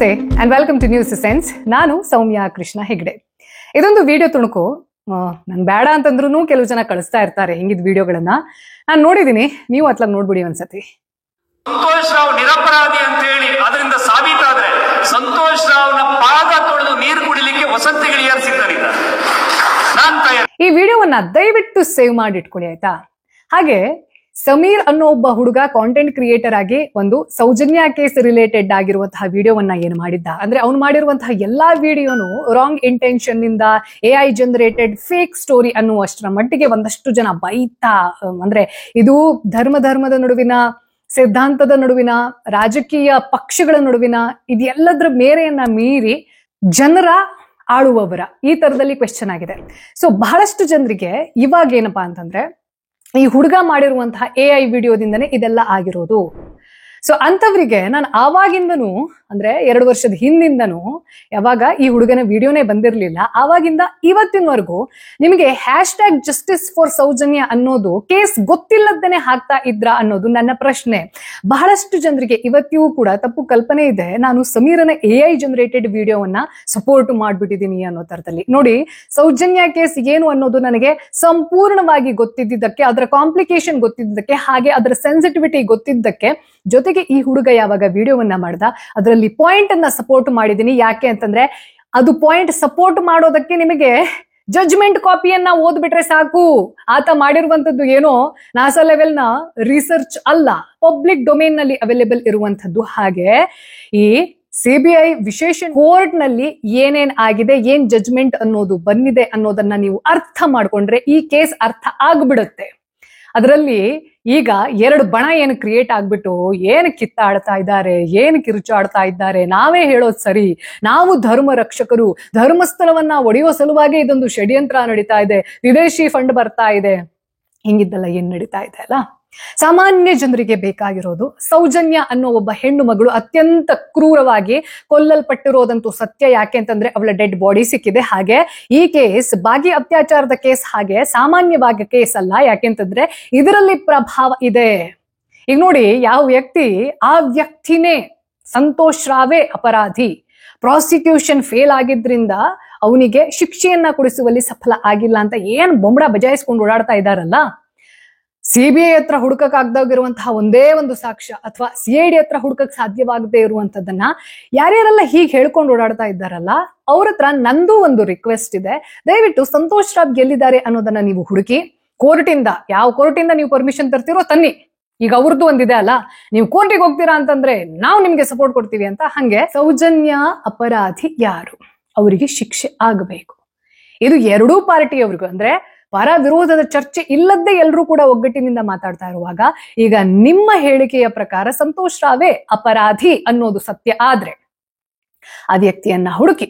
ನಮಸ್ತೆ and welcome to news sense. ನಾನು ಸೌಮ್ಯ ಕೃಷ್ಣ ಹೆಗ್ಡೆ. ಇದೊಂದು ವಿಡಿಯೋ ತುಣುಕು ನಂಗೆ ಬೇಡ ಅಂತಂದ್ರೂ ಕೆಲವು ಜನ ಕಳಿಸ್ತಾ ಇರ್ತಾರೆ ಹಿಂಗಿದ್ ವಿಡಿಯೋಗಳನ್ನ. ನಾನು ನೋಡಿದೀನಿ, ನೀವು ಅತ್ಲಾಗ ನೋಡ್ಬಿಡಿ ಒಂದ್ಸತಿ. ಸಂತೋಷ್ ರಾವ್ ನಿರಪರಾಧಿ ಅಂತ ಹೇಳಿ ಅದರಿಂದ ಸಾಬೀತಾದ್ರೆ ಸಂತೋಷ್ ರಾವ್ನ ಪಾದ ತೊಳೆದು ನೀರು ಕುಡಿಲಿಕ್ಕೆ ವಸಂತಿಗಳು ಏರಿಸಿದ್ದಾರೆ. ಈ ವಿಡಿಯೋವನ್ನ ದಯವಿಟ್ಟು ಸೇವ್ ಮಾಡಿ ಇಟ್ಕೊಳ್ಳಿ, ಆಯ್ತಾ? ಹಾಗೆ ಸಮೀರ್ ಅನ್ನೋ ಒಬ್ಬ ಹುಡುಗ ಕಾಂಟೆಂಟ್ ಕ್ರಿಯೇಟರ್ ಆಗಿ ಒಂದು ಸೌಜನ್ಯ ಕೇಸ್ ರಿಲೇಟೆಡ್ ಆಗಿರುವಂತಹ ವಿಡಿಯೋವನ್ನ ಏನು ಮಾಡಿದ್ದ ಅಂದ್ರೆ, ಅವ್ನು ಮಾಡಿರುವಂತಹ ಎಲ್ಲಾ ವಿಡಿಯೋನು ರಾಂಗ್ ಇಂಟೆನ್ಷನ್ ನಿಂದ AI ಜನರೇಟೆಡ್ ಫೇಕ್ ಸ್ಟೋರಿ ಅನ್ನುವಷ್ಟರ ಮಟ್ಟಿಗೆ ಒಂದಷ್ಟು ಜನ ಬೈತಾ, ಅಂದ್ರೆ ಇದು ಧರ್ಮದ ನಡುವಿನ, ಸಿದ್ಧಾಂತದ ನಡುವಿನ, ರಾಜಕೀಯ ಪಕ್ಷಗಳ ನಡುವಿನ ಇದೆಲ್ಲದರ ಮೇರೆಯನ್ನ ಮೀರಿ ಜನರ ಆಳುವವರ ಈ ತರದಲ್ಲಿ ಕ್ವೆಶ್ಚನ್ ಆಗಿದೆ. ಸೊ ಬಹಳಷ್ಟು ಜನರಿಗೆ ಇವಾಗ ಏನಪ್ಪಾ ಅಂತಂದ್ರೆ, ಈ ಹುಡುಗ ಮಾಡಿರುವಂತಹ AI ವಿಡಿಯೋದಿಂದನೇ ಇದೆಲ್ಲ ಆಗಿರೋದು. ಸೊ ಅಂತವರಿಗೆ ನಾನು ಆವಾಗಿಂದನೂ, ಅಂದ್ರೆ 2 ವರ್ಷದ ಹಿಂದಿಂದನೂ, ಯಾವಾಗ ಈ ಹುಡುಗನ ವಿಡಿಯೋನೇ ಬಂದಿರಲಿಲ್ಲ ಆವಾಗಿಂದ ಇವತ್ತಿನವರೆಗೂ ನಿಮಗೆ #ಜಸ್ಟಿಸ್ ಫಾರ್ ಸೌಜನ್ಯ ಅನ್ನೋದು ಕೇಸ್ ಗೊತ್ತಿಲ್ಲದೇನೆ ಹಾಕ್ತಾ ಇದ್ರ ಅನ್ನೋದು ನನ್ನ ಪ್ರಶ್ನೆ. ಬಹಳಷ್ಟು ಜನರಿಗೆ ಇವತ್ತಿಗೂ ಕೂಡ ತಪ್ಪು ಕಲ್ಪನೆ ಇದೆ, ನಾನು ಸಮೀರನ AI ಜನರೇಟೆಡ್ ವಿಡಿಯೋವನ್ನ ಸಪೋರ್ಟ್ ಮಾಡ್ಬಿಟ್ಟಿದೀನಿ ಅನ್ನೋ ತರದಲ್ಲಿ. ನೋಡಿ, ಸೌಜನ್ಯ ಕೇಸ್ ಏನು ಅನ್ನೋದು ನನಗೆ ಸಂಪೂರ್ಣವಾಗಿ ಗೊತ್ತಿದ್ದಕ್ಕೆ, ಅದರ ಕಾಂಪ್ಲಿಕೇಶನ್ ಗೊತ್ತಿದ್ದಕ್ಕೆ, ಹಾಗೆ ಅದರ ಸೆನ್ಸಿಟಿವಿಟಿ ಗೊತ್ತಿದ್ದಕ್ಕೆ, ಜೊತೆಗೆ ಈ ಹುಡುಗ ಯಾವಾಗ ವಿಡಿಯೋವನ್ನ ಮಾಡ್ದ ಅದರಲ್ಲಿ ಪಾಯಿಂಟ್ ಅನ್ನ ಸಪೋರ್ಟ್ ಮಾಡಿದೀನಿ. ಯಾಕೆ ಅಂತಂದ್ರೆ, ಅದು ಪಾಯಿಂಟ್ ಸಪೋರ್ಟ್ ಮಾಡೋದಕ್ಕೆ ನಿಮಗೆ ಜಡ್ಜ್ಮೆಂಟ್ ಕಾಪಿಯನ್ನ ಓದ್ಬಿಟ್ರೆ ಸಾಕು. ಆತ ಮಾಡಿರುವಂತದ್ದು ಏನೋ ನಾಸಾ ಲೆವೆಲ್ ನ ರಿಸರ್ಚ್ ಅಲ್ಲ, ಪಬ್ಲಿಕ್ ಡೊಮೇನ್ ನಲ್ಲಿ ಅವೈಲೇಬಲ್ ಇರುವಂತದ್ದು. ಹಾಗೆ ಈ CBI ವಿಶೇಷ ಕೋರ್ಟ್ ನಲ್ಲಿ ಏನೇನ್ ಆಗಿದೆ, ಏನ್ ಜಡ್ಜ್ಮೆಂಟ್ ಅನ್ನೋದು ಬಂದಿದೆ ಅನ್ನೋದನ್ನ ನೀವು ಅರ್ಥ ಮಾಡ್ಕೊಂಡ್ರೆ ಈ ಕೇಸ್ ಅರ್ಥ ಆಗ್ಬಿಡುತ್ತೆ. ಅದರಲ್ಲಿ ಈಗ 2 ಬಣ ಏನು ಕ್ರಿಯೇಟ್ ಆಗ್ಬಿಟ್ಟು ಏನು ಕಿತ್ತಾಡ್ತಾ ಇದ್ದಾರೆ, ಏನು ಕಿರುಚಾಡ್ತಾ ಇದ್ದಾರೆ, ನಾವೇ ಹೇಳೋದು ಸರಿ, ನಾವು ಧರ್ಮ ರಕ್ಷಕರು, ಧರ್ಮಸ್ಥಳವನ್ನ ಒಡೆಯೋ ಸಲುವಾಗಿ ಇದೊಂದು ಷಡ್ಯಂತ್ರ ನಡೀತಾ ಇದೆ, ವಿದೇಶಿ ಫಂಡ್ ಬರ್ತಾ ಇದೆ, ಹಿಂಗಿದ್ದೆಲ್ಲ ಏನ್ ನಡೀತಾ ಇದೆ ಅಲ್ಲ. ಸಾಮಾನ್ಯ ಜನರಿಗೆ ಬೇಕಾಗಿರೋದು ಸೌಜನ್ಯ ಅನ್ನೋ ಒಬ್ಬ ಹೆಣ್ಣು ಮಗಳು ಅತ್ಯಂತ ಕ್ರೂರವಾಗಿ ಕೊಲ್ಲಲ್ಪಟ್ಟಿರೋದಂತೂ ಸತ್ಯ. ಯಾಕೆ ಅಂತಂದ್ರೆ ಅವಳ ಡೆಡ್ ಬಾಡಿ ಸಿಕ್ಕಿದೆ. ಹಾಗೆ ಈ ಕೇಸ್ ಬಾಗಿ ಅತ್ಯಾಚಾರದ ಕೇಸ್ ಹಾಗೆ ಸಾಮಾನ್ಯವಾಗಿ ಕೇಸ್ ಅಲ್ಲ. ಯಾಕೆಂತಂದ್ರೆ ಇದರಲ್ಲಿ ಪ್ರಭಾವ ಇದೆ. ಈಗ ನೋಡಿ, ಯಾವ ವ್ಯಕ್ತಿ, ಆ ವ್ಯಕ್ತಿನೇ ಸಂತೋಷ್ ರಾವೇ ಅಪರಾಧಿ, ಪ್ರಾಸಿಕ್ಯೂಷನ್ ಫೇಲ್ ಆಗಿದ್ರಿಂದ ಅವನಿಗೆ ಶಿಕ್ಷೆಯನ್ನ ಕೊಡಿಸುವಲ್ಲಿ ಸಫಲ ಆಗಿಲ್ಲ ಅಂತ ಏನ್ ಬೊಂಬಡ ಬಜಾಯಿಸ್ಕೊಂಡು ಓಡಾಡ್ತಾ ಇದ್ದಾರಲ್ಲ. CBI ಹತ್ರ ಹುಡುಕಕ್ಕಾಗದಾಗಿರುವಂತಹ ಒಂದೇ ಒಂದು ಸಾಕ್ಷ್ಯ, ಅಥವಾ CID ಹತ್ರ ಹುಡುಕಕ್ ಸಾಧ್ಯವಾಗದೇ ಇರುವಂತದ್ದನ್ನ ಯಾರ್ಯಾರೆಲ್ಲ ಹೀಗೆ ಹೇಳ್ಕೊಂಡು ಓಡಾಡ್ತಾ ಇದ್ದಾರಲ್ಲ ಅವ್ರ ಹತ್ರ ನಂದು ಒಂದು ರಿಕ್ವೆಸ್ಟ್ ಇದೆ. ದಯವಿಟ್ಟು ಸಂತೋಷ್ ರಾವ್ ಗೆಲ್ಲಿದ್ದಾರೆ ಅನ್ನೋದನ್ನ ನೀವು ಹುಡುಕಿ, ಕೋರ್ಟಿಂದ, ಯಾವ ಕೋರ್ಟಿಂದ ನೀವು ಪರ್ಮಿಷನ್ ತರ್ತಿರೋ ತನ್ನಿ. ಈಗ ಅವ್ರದ್ದು ಒಂದಿದೆ ಅಲ್ಲ, ನೀವು ಕೋರ್ಟಿಗೆ ಹೋಗ್ತೀರಾ ಅಂತಂದ್ರೆ ನಾವು ನಿಮ್ಗೆ ಸಪೋರ್ಟ್ ಕೊಡ್ತೀವಿ ಅಂತ. ಹಂಗೆ ಸೌಜನ್ಯ ಅಪರಾಧಿ ಯಾರು, ಅವರಿಗೆ ಶಿಕ್ಷೆ ಆಗಬೇಕು. ಇದು ಎರಡೂ ಪಾರ್ಟಿಯವ್ರಿಗೂ, ಅಂದ್ರೆ ಪರ ವಿರೋಧದ ಚರ್ಚೆ ಇಲ್ಲದ್ದೇ ಎಲ್ಲರೂ ಕೂಡ ಒಗ್ಗಟ್ಟಿನಿಂದ ಮಾತಾಡ್ತಾ ಇರುವಾಗ, ಈಗ ನಿಮ್ಮ ಹೇಳಿಕೆಯ ಪ್ರಕಾರ ಸಂತೋಷ್ ರಾವೇ ಅಪರಾಧಿ ಅನ್ನೋದು ಸತ್ಯ ಆದ್ರೆ ಆ ವ್ಯಕ್ತಿಯನ್ನ ಹುಡುಕಿ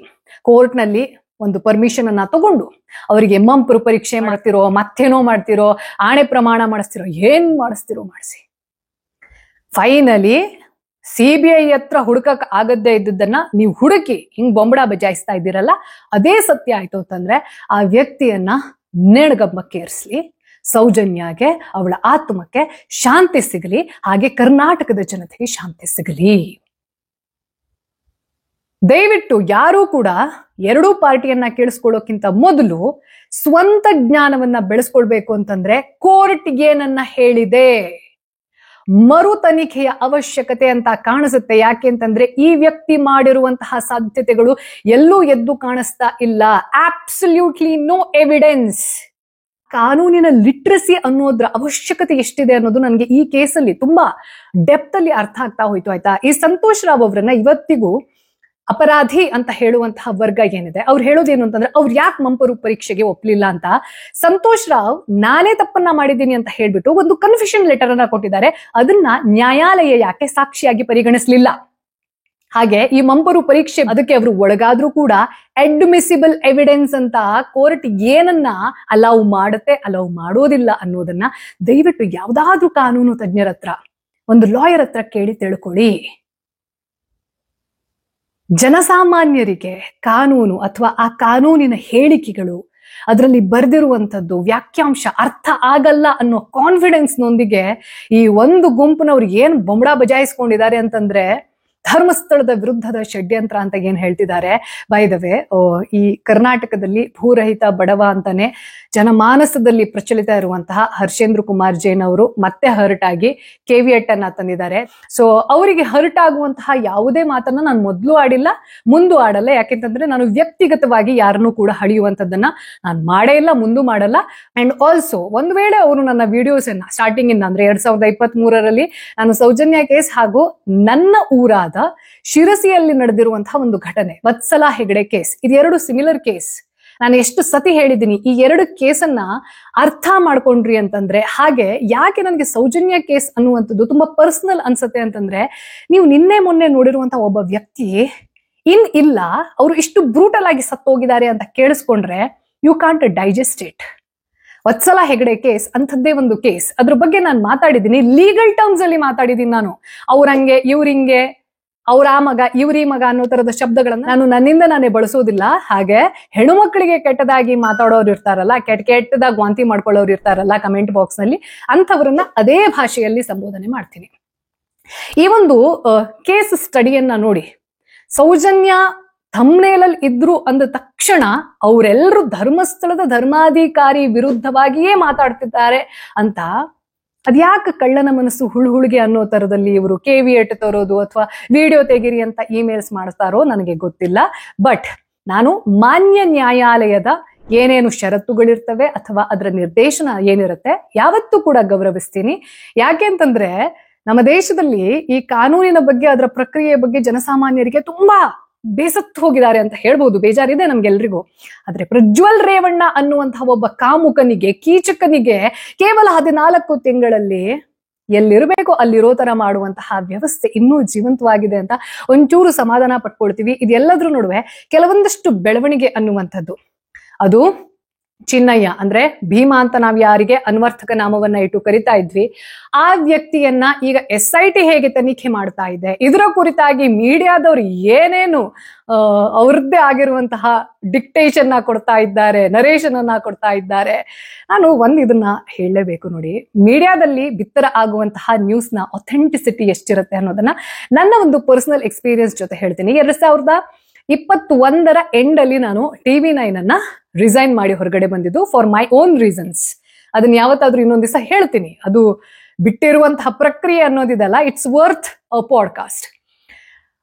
ಕೋರ್ಟ್ ನಲ್ಲಿ ಒಂದು ಪರ್ಮಿಷನ್ ಅನ್ನ ತಗೊಂಡು ಅವರಿಗೆ ಮಂಪರು ಪರೀಕ್ಷೆ ಮಾಡ್ತಿರೋ, ಮತ್ತೇನೋ ಮಾಡ್ತಿರೋ, ಆಣೆ ಪ್ರಮಾಣ ಮಾಡಿಸ್ತಿರೋ, ಏನ್ ಮಾಡಿಸ್ತಿರೋ ಮಾಡಿಸಿ. ಫೈನಲಿ CBI ಹತ್ರ ಹುಡುಕಕ್ ಆಗದ್ದೇ ಇದ್ದದನ್ನ ನೀವು ಹುಡುಕಿ ಹಿಂಗ್ ಬೊಂಬಡ ಬಜಾಯಿಸ್ತಾ ಇದ್ದೀರಲ್ಲ, ಅದೇ ಸತ್ಯ ಆಯ್ತು ಅಂತಂದ್ರೆ ಆ ವ್ಯಕ್ತಿಯನ್ನ ನೇಣಗಂಬಕ್ಕೇರಿಸ್ಲಿ. ಸೌಜನ್ಯಗೆ, ಅವಳ ಆತ್ಮಕ್ಕೆ ಶಾಂತಿ ಸಿಗಲಿ, ಹಾಗೆ ಕರ್ನಾಟಕದ ಜನತೆಗೆ ಶಾಂತಿ ಸಿಗಲಿ. ದಯವಿಟ್ಟು ಯಾರೂ ಕೂಡ ಎರಡೂ ಪಾರ್ಟಿಯನ್ನ ಕೇಳಿಸ್ಕೊಳ್ಳೋಕ್ಕಿಂತ ಮೊದಲು ಸ್ವಂತ ಜ್ಞಾನವನ್ನ ಬೆಳೆಸ್ಕೊಳ್ಬೇಕು. ಅಂತಂದ್ರೆ ಕೋರ್ಟ್ ಏನನ್ನ ಹೇಳಿದೆ, ಮರು ತನಿಖೆಯ ಅವಶ್ಯಕತೆ ಅಂತ ಕಾಣಿಸುತ್ತೆ. ಯಾಕೆ ಅಂತಂದ್ರೆ ಈ ವ್ಯಕ್ತಿ ಮಾಡಿರುವಂತಹ ಸಾಧ್ಯತೆಗಳು ಎಲ್ಲೂ ಎದ್ದು ಕಾಣಿಸ್ತಾ ಇಲ್ಲ. Absolutely no evidence. ಕಾನೂನಿನ ಲಿಟ್ರಸಿ ಅನ್ನೋದ್ರ ಅವಶ್ಯಕತೆ ಎಷ್ಟಿದೆ ಅನ್ನೋದು ನನಗೆ ಈ ಕೇಸಲ್ಲಿ ತುಂಬಾ ಡೆಪ್ತ್ ಅಲ್ಲಿ ಅರ್ಥ ಆಗ್ತಾ ಹೋಯ್ತು, ಆಯ್ತಾ? ಈ ಸಂತೋಷ್ ರಾವ್ ಅವರನ್ನ ಇವತ್ತಿಗೂ ಅಪರಾಧಿ ಅಂತ ಹೇಳುವಂತಹ ವರ್ಗ ಏನಿದೆ, ಅವ್ರು ಹೇಳೋದೇನು ಅಂತಂದ್ರೆ, ಅವ್ರು ಯಾಕೆ ಮಂಪರು ಪರೀಕ್ಷೆಗೆ ಒಪ್ಲಿಲ್ಲ ಅಂತ. ಸಂತೋಷ್ ರಾವ್ ನಾನೇ ತಪ್ಪನ್ನ ಮಾಡಿದ್ದೀನಿ ಅಂತ ಹೇಳ್ಬಿಟ್ಟು ಒಂದು ಕನ್ಫೆಷನ್ ಲೆಟರ್ ಅನ್ನ ಕೊಟ್ಟಿದ್ದಾರೆ. ಅದನ್ನ ನ್ಯಾಯಾಲಯ ಯಾಕೆ ಸಾಕ್ಷಿಯಾಗಿ ಪರಿಗಣಿಸಲಿಲ್ಲ? ಹಾಗೆ ಈ ಮಂಪರು ಪರೀಕ್ಷೆ ಅದಕ್ಕೆ ಅವರು ಒಳಗಾದ್ರೂ ಕೂಡ ಅಡ್ಮಿಸಿಬಲ್ ಎವಿಡೆನ್ಸ್ ಅಂತ ಕೋರ್ಟ್ ಏನನ್ನ ಅಲೌ ಮಾಡುತ್ತೆ, ಅಲೌ ಮಾಡೋದಿಲ್ಲ ಅನ್ನೋದನ್ನ ದಯವಿಟ್ಟು ಯಾವ್ದಾದ್ರೂ ಕಾನೂನು ತಜ್ಞರ ಹತ್ರ, ಒಂದು ಲಾಯರ್ ಹತ್ರ ಕೇಳಿ ತಿಳ್ಕೊಳ್ಳಿ. ಜನಸಾಮಾನ್ಯರಿಗೆ ಕಾನೂನು ಅಥವಾ ಆ ಕಾನೂನಿನ ಹೇಳಿಕೆಗಳು, ಅದರಲ್ಲಿ ಬರ್ದಿರುವಂತದ್ದು ವ್ಯಾಖ್ಯಾಂಶ ಅರ್ಥ ಆಗಲ್ಲ ಅನ್ನೋ ಕಾನ್ಫಿಡೆನ್ಸ್ ನೊಂದಿಗೆ ಈ ಒಂದು ಗುಂಪಿನವ್ರು ಏನ್ ಬೊಂಬಡ ಬಜಾಯಿಸ್ಕೊಂಡಿದ್ದಾರೆ ಅಂತಂದ್ರೆ, ಧರ್ಮಸ್ಥಳದ ವಿರುದ್ಧದ ಷಡ್ಯಂತ್ರ ಅಂತ ಏನ್ ಹೇಳ್ತಿದ್ದಾರೆ. ಬೈ ದ ವೇ, ಈ ಕರ್ನಾಟಕದಲ್ಲಿ ಭೂರಹಿತ ಬಡವ ಅಂತಾನೆ ಜನಮಾನಸದಲ್ಲಿ ಪ್ರಚಲಿತ ಇರುವಂತಹ ಹರ್ಷೇಂದ್ರ ಕುಮಾರ್ ಜೈನ್ ಅವರು ಮತ್ತೆ ಹರ್ಟ್ ಆಗಿ KVET ಅನ್ನ ತಂದಿದ್ದಾರೆ. ಸೊ ಅವರಿಗೆ ಹರ್ಟ್ ಆಗುವಂತಹ ಯಾವುದೇ ಮಾತನ್ನ ನಾನು ಮೊದಲು ಆಡಿಲ್ಲ, ಮುಂದೂ ಆಡಲ್ಲ. ಯಾಕೆಂತಂದ್ರೆ ನಾನು ವ್ಯಕ್ತಿಗತವಾಗಿ ಯಾರನ್ನೂ ಕೂಡ ಹಳಿಯುವಂತದ್ದನ್ನ ನಾನು ಮಾಡೇ ಇಲ್ಲ, ಮುಂದೂ ಮಾಡಲ್ಲ. ಅಂಡ್ ಆಲ್ಸೋ ಒಂದ್ ವೇಳೆ ಅವರು ನನ್ನ ವಿಡಿಯೋಸ್ ಅನ್ನ ಸ್ಟಾರ್ಟಿಂಗ್ ಇಂದ ಅಂದ್ರೆ 2023ರಲ್ಲಿ ನಾನು ಸೌಜನ್ಯ ಕೇಸ್ ಹಾಗೂ ನನ್ನ ಊರಾದ ಶಿರಸಿಯಲ್ಲಿ ನಡೆದಿರುವಂತಹ ಒಂದು ಘಟನೆ ವತ್ಸಲಾ ಹೆಗಡೆ ಕೇಸ್, ಇದೆರಡು ಸಿಮಿಲರ್ ಕೇಸ್. ನಾನು ಎಷ್ಟು ಸತಿ ಹೇಳಿದ್ದೀನಿ, ಈ ಎರಡು ಕೇಸನ್ನ ಅರ್ಥ ಮಾಡ್ಕೊಂಡ್ರಿ ಅಂತಂದ್ರೆ, ಹಾಗೆ ಯಾಕೆ ನನಗೆ ಸೌಜನ್ಯ ಕೇಸ್ ಅನ್ನುವಂಥದ್ದು ತುಂಬಾ ಪರ್ಸನಲ್ ಅನ್ಸತ್ತೆ ಅಂತಂದ್ರೆ, ನೀವು ನಿನ್ನೆ ಮೊನ್ನೆ ನೋಡಿರುವಂತಹ ಒಬ್ಬ ವ್ಯಕ್ತಿ ಇಲ್ಲ ಅವರು ಇಷ್ಟು ಬ್ರೂಟಲ್ ಆಗಿ ಸತ್ತೋಗಿದ್ದಾರೆ ಅಂತ ಕೇಳಿಸ್ಕೊಂಡ್ರೆ you can't digest it. Vatsala Hegde case ಅಂಥದ್ದೇ ಒಂದು ಕೇಸ್. ಅದ್ರ ಬಗ್ಗೆ ನಾನು ಮಾತಾಡಿದ್ದೀನಿ, ಲೀಗಲ್ ಟರ್ಮ್ಸ್ ಅಲ್ಲಿ ಮಾತಾಡಿದ್ದೀನಿ. ನಾನು ಅವ್ರಂಗೆ ಇವ್ರಿಂಗೆ, ಅವ್ರ ಆ ಮಗ ಇವ್ರಿ ಮಗ ಅನ್ನೋ ತರದ ಶಬ್ದಗಳನ್ನ ನಾನು ನನ್ನಿಂದ ನಾನೇ ಬಳಸೋದಿಲ್ಲ. ಹಾಗೆ ಹೆಣ್ಣು ಮಕ್ಕಳಿಗೆ ಕೆಟ್ಟದಾಗಿ ಮಾತಾಡೋರು ಇರ್ತಾರಲ್ಲ, ಕೆಟ್ಟದಾಗಿ ವಾಂತಿ ಮಾಡ್ಕೊಳ್ಳೋರು ಇರ್ತಾರಲ್ಲ ಕಮೆಂಟ್ ಬಾಕ್ಸ್ ನಲ್ಲಿ, ಅಂಥವ್ರನ್ನ ಅದೇ ಭಾಷೆಯಲ್ಲಿ ಸಂಬೋಧನೆ ಮಾಡ್ತೀನಿ. ಈ ಒಂದು ಕೇಸ್ ಸ್ಟಡಿಯನ್ನ ನೋಡಿ, ಸೌಜನ್ಯ ಥಂಬ್ನೇಲಲ್ಲಿ ಇದ್ರು ಅಂದ ತಕ್ಷಣ ಅವರೆಲ್ಲರೂ ಧರ್ಮಸ್ಥಳದ ಧರ್ಮಾಧಿಕಾರಿ ವಿರುದ್ಧವಾಗಿಯೇ ಮಾತಾಡ್ತಿದ್ದಾರೆ ಅಂತ, ಅದ್ಯಾಕೆ ಕಳ್ಳನ ಮನಸ್ಸು ಹುಳುಹುಳಿಗೆ ಅನ್ನೋ ತರದಲ್ಲಿ ಇವರು KVET ತರೋದು ಅಥವಾ ವಿಡಿಯೋ ತೆಗಿರಿ ಅಂತ ಇಮೇಲ್ಸ್ ಮಾಡ್ತಾರೋ ನನಗೆ ಗೊತ್ತಿಲ್ಲ. ಬಟ್ ನಾನು ಮಾನ್ಯ ನ್ಯಾಯಾಲಯದ ಏನೇನು ಷರತ್ತುಗಳಿರ್ತವೆ ಅಥವಾ ಅದರ ನಿರ್ದೇಶನ ಏನಿರುತ್ತೆ ಯಾವತ್ತೂ ಕೂಡ ಗೌರವಿಸ್ತೀನಿ. ಯಾಕೆ ಅಂತಂದ್ರೆ ನಮ್ಮ ದೇಶದಲ್ಲಿ ಈ ಕಾನೂನಿನ ಬಗ್ಗೆ, ಅದರ ಪ್ರಕ್ರಿಯೆ ಬಗ್ಗೆ ಜನಸಾಮಾನ್ಯರಿಗೆ ತುಂಬಾ ಬೇಸತ್ತು ಹೋಗಿದ್ದಾರೆ ಅಂತ ಹೇಳ್ಬೋದು, ಬೇಜಾರಿದೆ ನಮ್ಗೆಲ್ರಿಗೂ. ಆದ್ರೆ ಪ್ರಜ್ವಲ್ ರೇವಣ್ಣ ಅನ್ನುವಂತಹ ಒಬ್ಬ ಕಾಮುಕನಿಗೆ, ಕೀಚಕನಿಗೆ ಕೇವಲ 14 ತಿಂಗಳಲ್ಲಿ ಎಲ್ಲಿರಬೇಕು ಅಲ್ಲಿರೋ ತರ ಮಾಡುವಂತಹ ವ್ಯವಸ್ಥೆ ಇನ್ನೂ ಜೀವಂತವಾಗಿದೆ ಅಂತ ಒಂಚೂರು ಸಮಾಧಾನ ಪಟ್ಕೊಳ್ತೀವಿ. ಇದೆಲ್ಲದ್ರ ನಡುವೆ ಕೆಲವೊಂದಷ್ಟು ಬೆಳವಣಿಗೆ ಅನ್ನುವಂಥದ್ದು, ಅದು ಚಿನ್ನಯ್ಯ ಅಂದ್ರೆ ಭೀಮಾ ಅಂತ ನಾವ್ ಯಾರಿಗೆ ಅನ್ವರ್ಥಕ ನಾಮವನ್ನ ಇಟ್ಟು ಕರಿತಾ ಇದ್ವಿ, ಆ ವ್ಯಕ್ತಿಯನ್ನ ಈಗ SIT ಹೇಗೆ ತನಿಖೆ ಮಾಡ್ತಾ ಇದೆ, ಇದರ ಕುರಿತಾಗಿ ಮೀಡಿಯಾದವ್ರು ಏನೇನು ಅವ್ರದ್ದೇ ಆಗಿರುವಂತಹ ಡಿಕ್ಟೇಷನ್ ಕೊಡ್ತಾ ಇದ್ದಾರೆ, ನರೇಶನ್ ಅನ್ನ ಕೊಡ್ತಾ ಇದ್ದಾರೆ. ನಾನು ಇದನ್ನ ಹೇಳಲೇಬೇಕು ನೋಡಿ, ಮೀಡಿಯಾದಲ್ಲಿ ಬಿತ್ತರ ಆಗುವಂತಹ ನ್ಯೂಸ್ ನ ಅಥೆಂಟಿಸಿಟಿ ಎಷ್ಟಿರುತ್ತೆ ಅನ್ನೋದನ್ನ ನನ್ನ ಒಂದು ಪರ್ಸನಲ್ ಎಕ್ಸ್ಪೀರಿಯನ್ಸ್ ಜೊತೆ ಹೇಳ್ತೀನಿ. 2021ರ ಎಂಡ್ ಅಲ್ಲಿ ನಾನು TV9 ಅನ್ನ ರಿಸೈನ್ ಮಾಡಿ ಹೊರಗಡೆ ಬಂದಿದ್ದು ಫಾರ್ ಮೈ ಓನ್ ರೀಸನ್ಸ್. ಅದನ್ನ ಯಾವತ್ತಾದ್ರೂ ಇನ್ನೊಂದ್ ದಿವಸ ಹೇಳ್ತೀನಿ. ಅದು ಬಿಟ್ಟಿರುವಂತಹ ಪ್ರಕ್ರಿಯೆ ಅನ್ನೋದಿದಲ್ಲ, ಇಟ್ಸ್ ವರ್ತ್ ಅ ಪಾಡ್ಕಾಸ್ಟ್.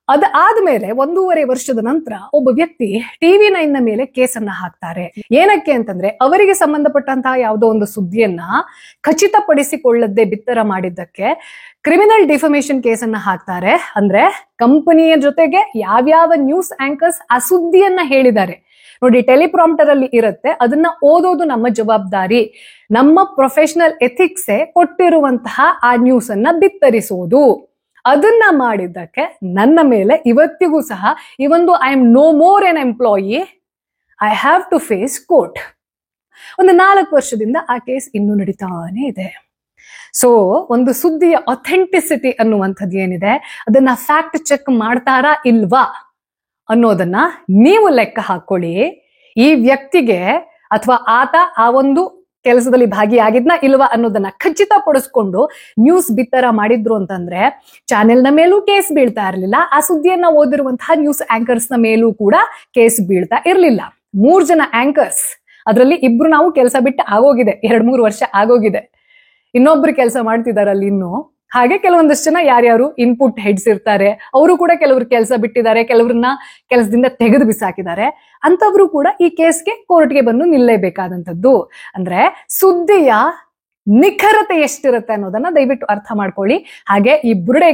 ಅದಾದ್ಮೇಲೆ 1.5 ವರ್ಷದ ನಂತರ ಒಬ್ಬ ವ್ಯಕ್ತಿ TV9 ಮೇಲೆ ಕೇಸನ್ನ ಹಾಕ್ತಾರೆ. ಏನಕ್ಕೆ ಅಂತಂದ್ರೆ, ಅವರಿಗೆ ಸಂಬಂಧಪಟ್ಟಂತಹ ಯಾವುದೋ ಒಂದು ಸುದ್ದಿಯನ್ನ ಖಚಿತಪಡಿಸಿಕೊಳ್ಳದೆ ಬಿತ್ತರ ಮಾಡಿದ್ದಕ್ಕೆ ಕ್ರಿಮಿನಲ್ ಡಿಫಮೇಷನ್ ಕೇಸನ್ನ ಹಾಕ್ತಾರೆ. ಅಂದ್ರೆ ಕಂಪನಿಯ ಜೊತೆಗೆ ಯಾವ್ಯಾವ ನ್ಯೂಸ್ ಆಂಕರ್ಸ್ ಆ ಸುದ್ದಿಯನ್ನ ಹೇಳಿದ್ದಾರೆ ನೋಡಿ, ಟೆಲಿಪ್ರಾಂಪ್ಟರ್ ಅಲ್ಲಿ ಇರುತ್ತೆ, ಅದನ್ನ ಓದೋದು ನಮ್ಮ ಜವಾಬ್ದಾರಿ. ನಮ್ಮ ಪ್ರೊಫೆಷನಲ್ ಎಥಿಕ್ಸೇ ಕೊಟ್ಟಿರುವಂತಹ ಆ ನ್ಯೂಸ್ ಅನ್ನ ಬಿತ್ತರಿಸುವುದು. ಅದನ್ನ ಮಾಡಿದ್ದಕ್ಕೆ ನನ್ನ ಮೇಲೆ ಇವತ್ತಿಗೂ ಸಹ, ಇವೊಂದು I am no more an employee, I have to face court. ಒಂದು 4 ವರ್ಷದಿಂದ ಆ ಕೇಸ್ ಇನ್ನೂ ನಡೀತಾನೆ ಇದೆ. ಸೊ ಒಂದು ಸುದ್ದಿಯ ಅಥೆಂಟಿಸಿಟಿ ಅನ್ನುವಂಥದ್ದು ಏನಿದೆ, ಅದನ್ನ ಫ್ಯಾಕ್ಟ್ ಚೆಕ್ ಮಾಡ್ತಾರಾ ಇಲ್ವಾ ಅನ್ನೋದನ್ನ ನೀವು ಲೆಕ್ಕ ಹಾಕೊಳ್ಳಿ. ಈ ವ್ಯಕ್ತಿಗೆ ಅಥವಾ ಆತ ಆ ಒಂದು ಕೆಲಸದಲ್ಲಿ ಭಾಗಿಯಾಗಿದ್ನ ಇಲ್ವಾ ಅನ್ನೋದನ್ನ ಖಚಿತಪಡಿಸ್ಕೊಂಡು ನ್ಯೂಸ್ ಬಿತ್ತರ ಮಾಡಿದ್ರು ಅಂತಂದ್ರೆ ಚಾನೆಲ್ನ ಮೇಲೂ ಕೇಸ್ ಬೀಳ್ತಾ ಇರಲಿಲ್ಲ. ಆ ಸುದ್ದಿಯನ್ನ ಓದಿರುವಂತಹ ನ್ಯೂಸ್ ಆಂಕರ್ಸ್ ನ ಮೇಲೂ ಕೂಡ ಕೇಸ್ ಬೀಳ್ತಾ ಇರಲಿಲ್ಲ. 3 ಜನ ಆಂಕರ್ಸ್, ಅದರಲ್ಲಿ 2 ನಾವು ಕೆಲಸ ಬಿಟ್ಟು ಆಗೋಗಿದೆ, 2-3 ವರ್ಷ ಆಗೋಗಿದೆ. ಇನ್ನೊಬ್ರು ಕೆಲಸ ಮಾಡ್ತಿದ್ದಾರೆ ಅಲ್ಲಿ ಇನ್ನು. ಹಾಗೆ ಕೆಲವೊಂದಷ್ಟು ಜನ ಯಾರ್ಯಾರು ಇನ್ಪುಟ್ ಹೆಡ್ಸ್ ಇರ್ತಾರೆ, ಅವರು ಕೂಡ ಕೆಲವರು ಕೆಲಸ ಬಿಟ್ಟಿದ್ದಾರೆ, ಕೆಲವ್ರನ್ನ ಕೆಲಸದಿಂದ ತೆಗೆದು ಬಿಸಾಕಿದ್ದಾರೆ. ಅಂತವ್ರು ಕೂಡ ಈ ಕೇಸ್ಗೆ ಕೋರ್ಟ್ಗೆ ಬಂದು ನಿಲ್ಲೇಬೇಕಾದಂಥದ್ದು. ಅಂದ್ರೆ ಸುದ್ದಿಯ ನಿಖರತೆ ಎಷ್ಟಿರುತ್ತೆ ಅನ್ನೋದನ್ನ ದಯವಿಟ್ಟು ಅರ್ಥ ಮಾಡ್ಕೊಳ್ಳಿ. ಹಾಗೆ ಈ ಬುರುಡೆ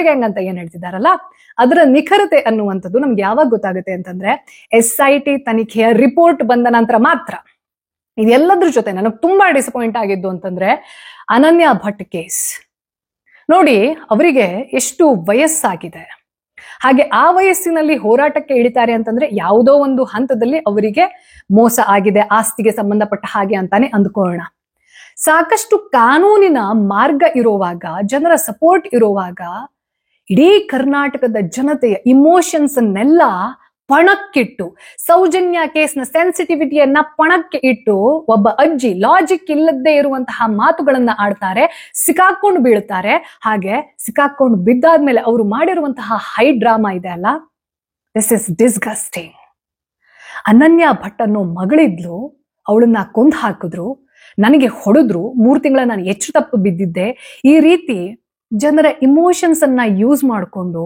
ಗ್ಯಾಂಗ್ ಅಂತ ಏನ್ ಹೇಳ್ತಿದಾರಲ್ಲ, ಅದರ ನಿಖರತೆ ಅನ್ನುವಂಥದ್ದು ನಮ್ಗೆ ಯಾವಾಗ ಗೊತ್ತಾಗುತ್ತೆ ಅಂತಂದ್ರೆ SIT ತನಿಖೆಯ ರಿಪೋರ್ಟ್ ಬಂದ ನಂತರ ಮಾತ್ರ. ಇದೆಲ್ಲದ್ರ ಜೊತೆ ನನಗೆ ತುಂಬಾ ಡಿಸಪಾಯಿಂಟ್ ಆಗಿದ್ದು ಅಂತಂದ್ರೆ ಅನನ್ಯ ಭಟ್ ಕೇಸ್ ನೋಡಿ. ಅವರಿಗೆ ಎಷ್ಟು ವಯಸ್ಸಾಗಿದೆ, ಹಾಗೆ ಆ ವಯಸ್ಸಿನಲ್ಲಿ ಹೋರಾಟಕ್ಕೆ ಇಳಿತಾರೆ ಅಂತಂದ್ರೆ ಯಾವುದೋ ಒಂದು ಹಂತದಲ್ಲಿ ಅವರಿಗೆ ಮೋಸ ಆಗಿದೆ, ಆಸ್ತಿಗೆ ಸಂಬಂಧಪಟ್ಟ ಹಾಗೆ ಅಂತಾನೆ ಅಂದ್ಕೊಳ್ಳೋಣ. ಸಾಕಷ್ಟು ಕಾನೂನಿನ ಮಾರ್ಗ ಇರುವಾಗ, ಜನರ ಸಪೋರ್ಟ್ ಇರುವಾಗ, ಇಡೀ ಕರ್ನಾಟಕದ ಜನತೆಯ ಇಮೋಷನ್ಸ್ ಅನ್ನೆಲ್ಲ ಪಣಕ್ಕಿಟ್ಟು, ಸೌಜನ್ಯ ಕೇಸ್ನ ಸೆನ್ಸಿಟಿವಿಟಿಯನ್ನ ಪಣಕ್ಕೆ ಇಟ್ಟು ಒಬ್ಬ ಅಜ್ಜಿ ಲಾಜಿಕ್ ಇಲ್ಲದೆ ಇರುವಂತಹ ಮಾತುಗಳನ್ನ ಆಡ್ತಾರೆ, ಸಿಕ್ಕಾಕೊಂಡು ಬೀಳ್ತಾರೆ. ಹಾಗೆ ಸಿಕ್ಕಾಕೊಂಡು ಬಿದ್ದಾದ್ಮೇಲೆ ಅವರು ಮಾಡಿರುವಂತಹ ಹೈ ಡ್ರಾಮಾ ಇದೆ ಅಲ್ಲ, ದಿಸ್ ಇಸ್ ಡಿಸ್ಗಸ್ಟಿಂಗ್. ಅನನ್ಯ ಭಟ್ ಅನ್ನೋ ಮಗಳಿದ್ಲು, ಅವಳನ್ನ ಕೊಂದು ಹಾಕಿದ್ರು, ನನಗೆ ಹೊಡೆದ್ರು, 3 ತಿಂಗಳ ನಾನು ಹೆಚ್ಚು ತಪ್ಪು ಬಿದ್ದಿದ್ದೆ. ಈ ರೀತಿ ಜನರ ಇಮೋಷನ್ಸ್ ಅನ್ನ ಯೂಸ್ ಮಾಡಿಕೊಂಡು